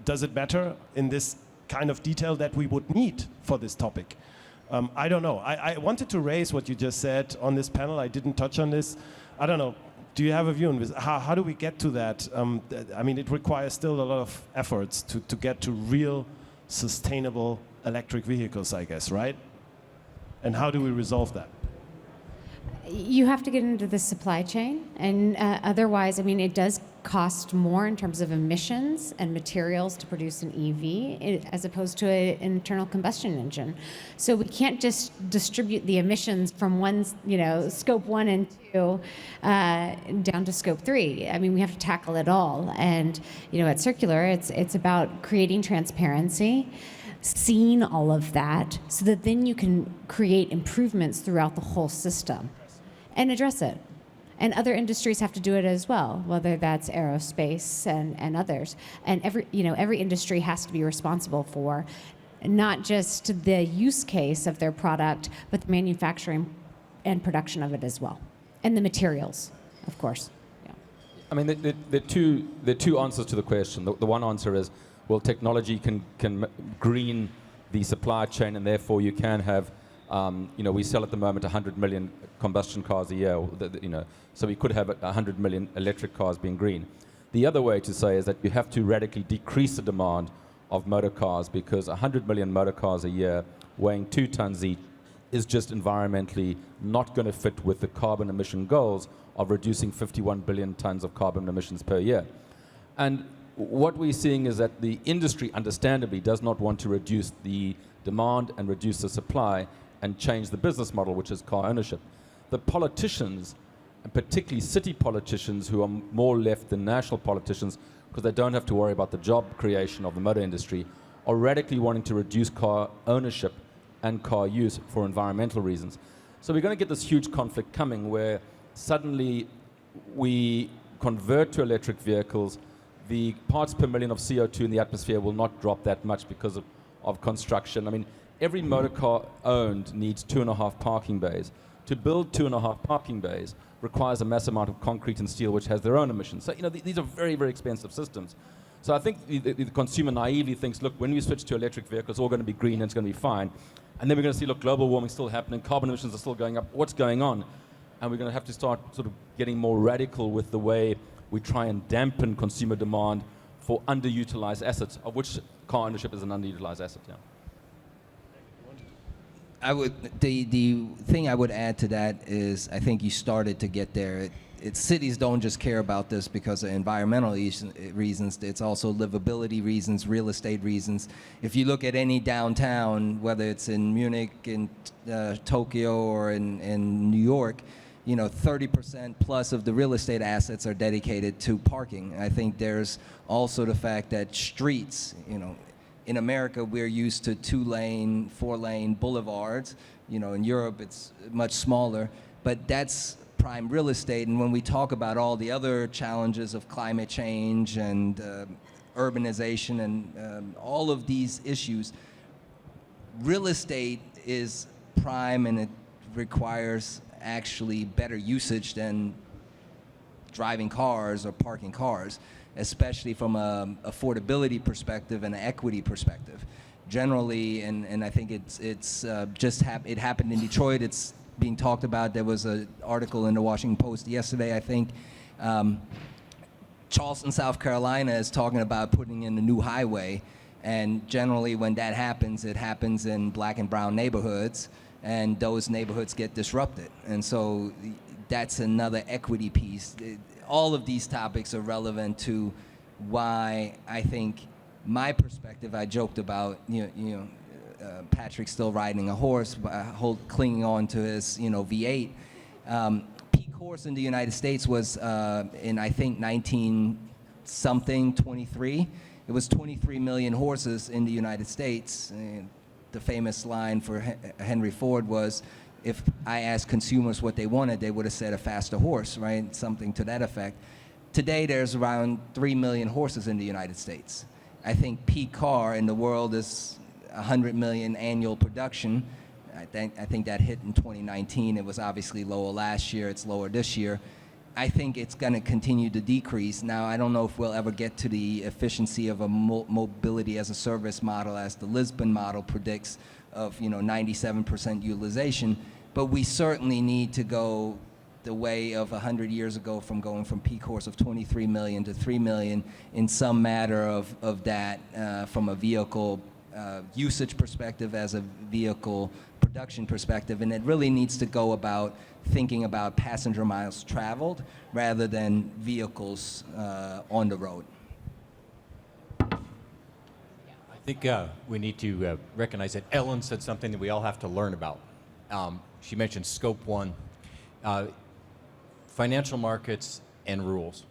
does it matter in this kind of detail that we would need for this topic? I don't know. I wanted to raise what you just said on this panel. I didn't touch on this. I don't know. Do you have a view on this? How do we get to that? It requires still a lot of efforts to get to real sustainable electric vehicles, I guess, right? And how do we resolve that? You have to get into the supply chain, and otherwise, it does cost more in terms of emissions and materials to produce an EV as opposed to an internal combustion engine. So we can't just distribute the emissions from one, scope 1 and 2 down to scope 3. We have to tackle it all. And at Circulor, it's about creating transparency, seeing all of that, so that then you can create improvements throughout the whole system and address it. And other industries have to do it as well, whether that's aerospace and others. And every industry has to be responsible for not just the use case of their product, but the manufacturing and production of it as well, and the materials, of course. Yeah. There are two answers to the question. The one answer is, well, technology can green the supply chain, and therefore you can have. We sell at the moment 100 million combustion cars a year, so we could have 100 million electric cars being green. The other way to say is that you have to radically decrease the demand of motor cars, because 100 million motor cars a year weighing 2 tons each is just environmentally not going to fit with the carbon emission goals of reducing 51 billion tons of carbon emissions per year. And what we're seeing is that the industry, understandably, does not want to reduce the demand and reduce the supply and change the business model, which is car ownership. The politicians, and particularly city politicians who are more left than national politicians, because they don't have to worry about the job creation of the motor industry, are radically wanting to reduce car ownership and car use for environmental reasons. So we're going to get this huge conflict coming where suddenly we convert to electric vehicles, the parts per million of CO2 in the atmosphere will not drop that much because of construction. Every motor car owned needs 2.5 parking bays. To build 2.5 parking bays requires a massive amount of concrete and steel, which has their own emissions. So, these are very, very expensive systems. So I think the consumer naively thinks, look, when we switch to electric vehicles, it's all going to be green and it's going to be fine. And then we're going to see, look, global warming is still happening, carbon emissions are still going up. What's going on? And we're going to have to start sort of getting more radical with the way we try and dampen consumer demand for underutilized assets, of which car ownership is an underutilized asset. Yeah. The thing I would add to that is, I think you started to get there. Cities don't just care about this because of environmental reasons. It's also livability reasons, real estate reasons. If you look at any downtown, whether it's in Munich, in Tokyo, or in New York, 30% plus of the real estate assets are dedicated to parking. I think there's also the fact that streets, in America, we're used to 2-lane, 4-lane boulevards. You know, in Europe, it's much smaller, but that's prime real estate. And when we talk about all the other challenges of climate change and urbanization and all of these issues, real estate is prime, and it requires actually better usage than driving cars or parking cars, especially from an affordability perspective and an equity perspective. Generally, and I think it happened in Detroit. It's being talked about. There was an article in the Washington Post yesterday, I think. Charleston, South Carolina is talking about putting in a new highway, and generally when that happens, it happens in black and brown neighborhoods, and those neighborhoods get disrupted. And so that's another equity piece. All of these topics are relevant to why I think my perspective, I joked about, Patrick still riding a horse, clinging on to his, V8. Peak horse in the United States was in, I think, 23. It was 23 million horses in the United States. And the famous line for Henry Ford was, if I asked consumers what they wanted, they would have said a faster horse, right? Something to that effect. Today, there's around 3 million horses in the United States. I think peak car in the world is 100 million annual production. I think that hit in 2019. It was obviously lower last year. It's lower this year. I think it's going to continue to decrease. Now, I don't know if we'll ever get to the efficiency of a mobility as a service model as the Lisbon model predicts of 97% utilization, but we certainly need to go the way of 100 years ago, from going from peak horse of 23 million to 3 million in some matter of that from a vehicle usage perspective, as a vehicle production perspective. And it really needs to go about thinking about passenger miles traveled rather than vehicles on the road. I think we need to recognize that Ellen said something that we all have to learn about. She mentioned Scope 1. Financial markets and rules.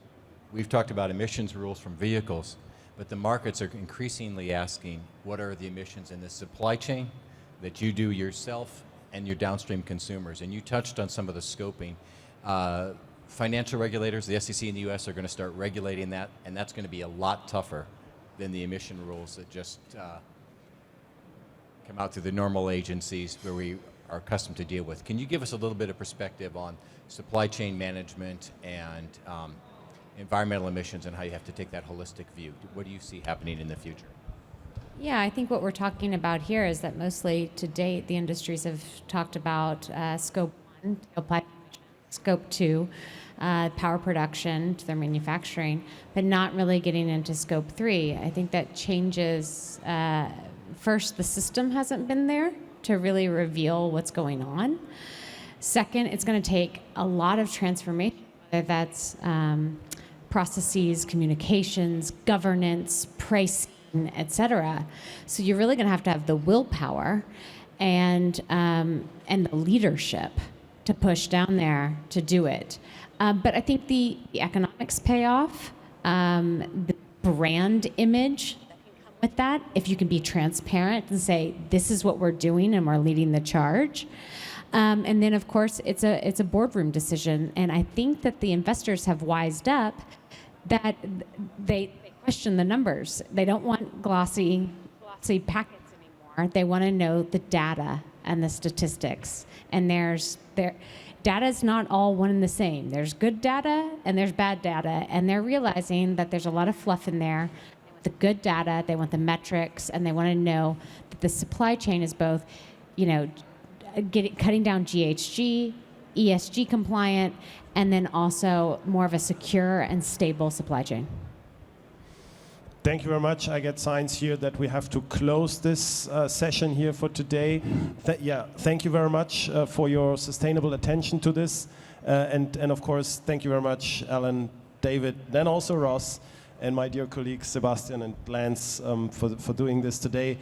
We've talked about emissions rules from vehicles, but the markets are increasingly asking, what are the emissions in the supply chain that you do yourself and your downstream consumers? And you touched on some of the scoping. Financial regulators, the SEC in the US, are going to start regulating that, and that's going to be a lot tougher than the emission rules that just come out through the normal agencies where we are accustomed to deal with. Can you give us a little bit of perspective on supply chain management and environmental emissions and how you have to take that holistic view? What do you see happening in the future? Yeah, I think what we're talking about here is that mostly to date, the industries have talked about Scope 1, tailpipe emissions, Scope 2, power production to their manufacturing, but not really getting into Scope 3. I think that changes. First, the system hasn't been there to really reveal what's going on. Second, it's going to take a lot of transformation, whether that's processes, communications, governance, pricing, et cetera. So you're really going to have the willpower and the leadership to push down there to do it. But I think the economics pay off, the brand image that can come with that, if you can be transparent and say, this is what we're doing and we're leading the charge. And then, of course, it's a boardroom decision. And I think that the investors have wised up that they question the numbers. They don't want glossy packets anymore. They want to know the data and the statistics. And data is not all one and the same. There's good data and there's bad data. And they're realizing that there's a lot of fluff in there. They want the good data, they want the metrics, and they want to know that the supply chain is both, cutting down GHG, ESG compliant, and then also more of a secure and stable supply chain. Thank you very much. I get signs here that we have to close this session here for today. Thank you very much for your sustainable attention to this. And of course, thank you very much, Alan, David, then also Ross, and my dear colleagues Sebastian and Lance for doing this today.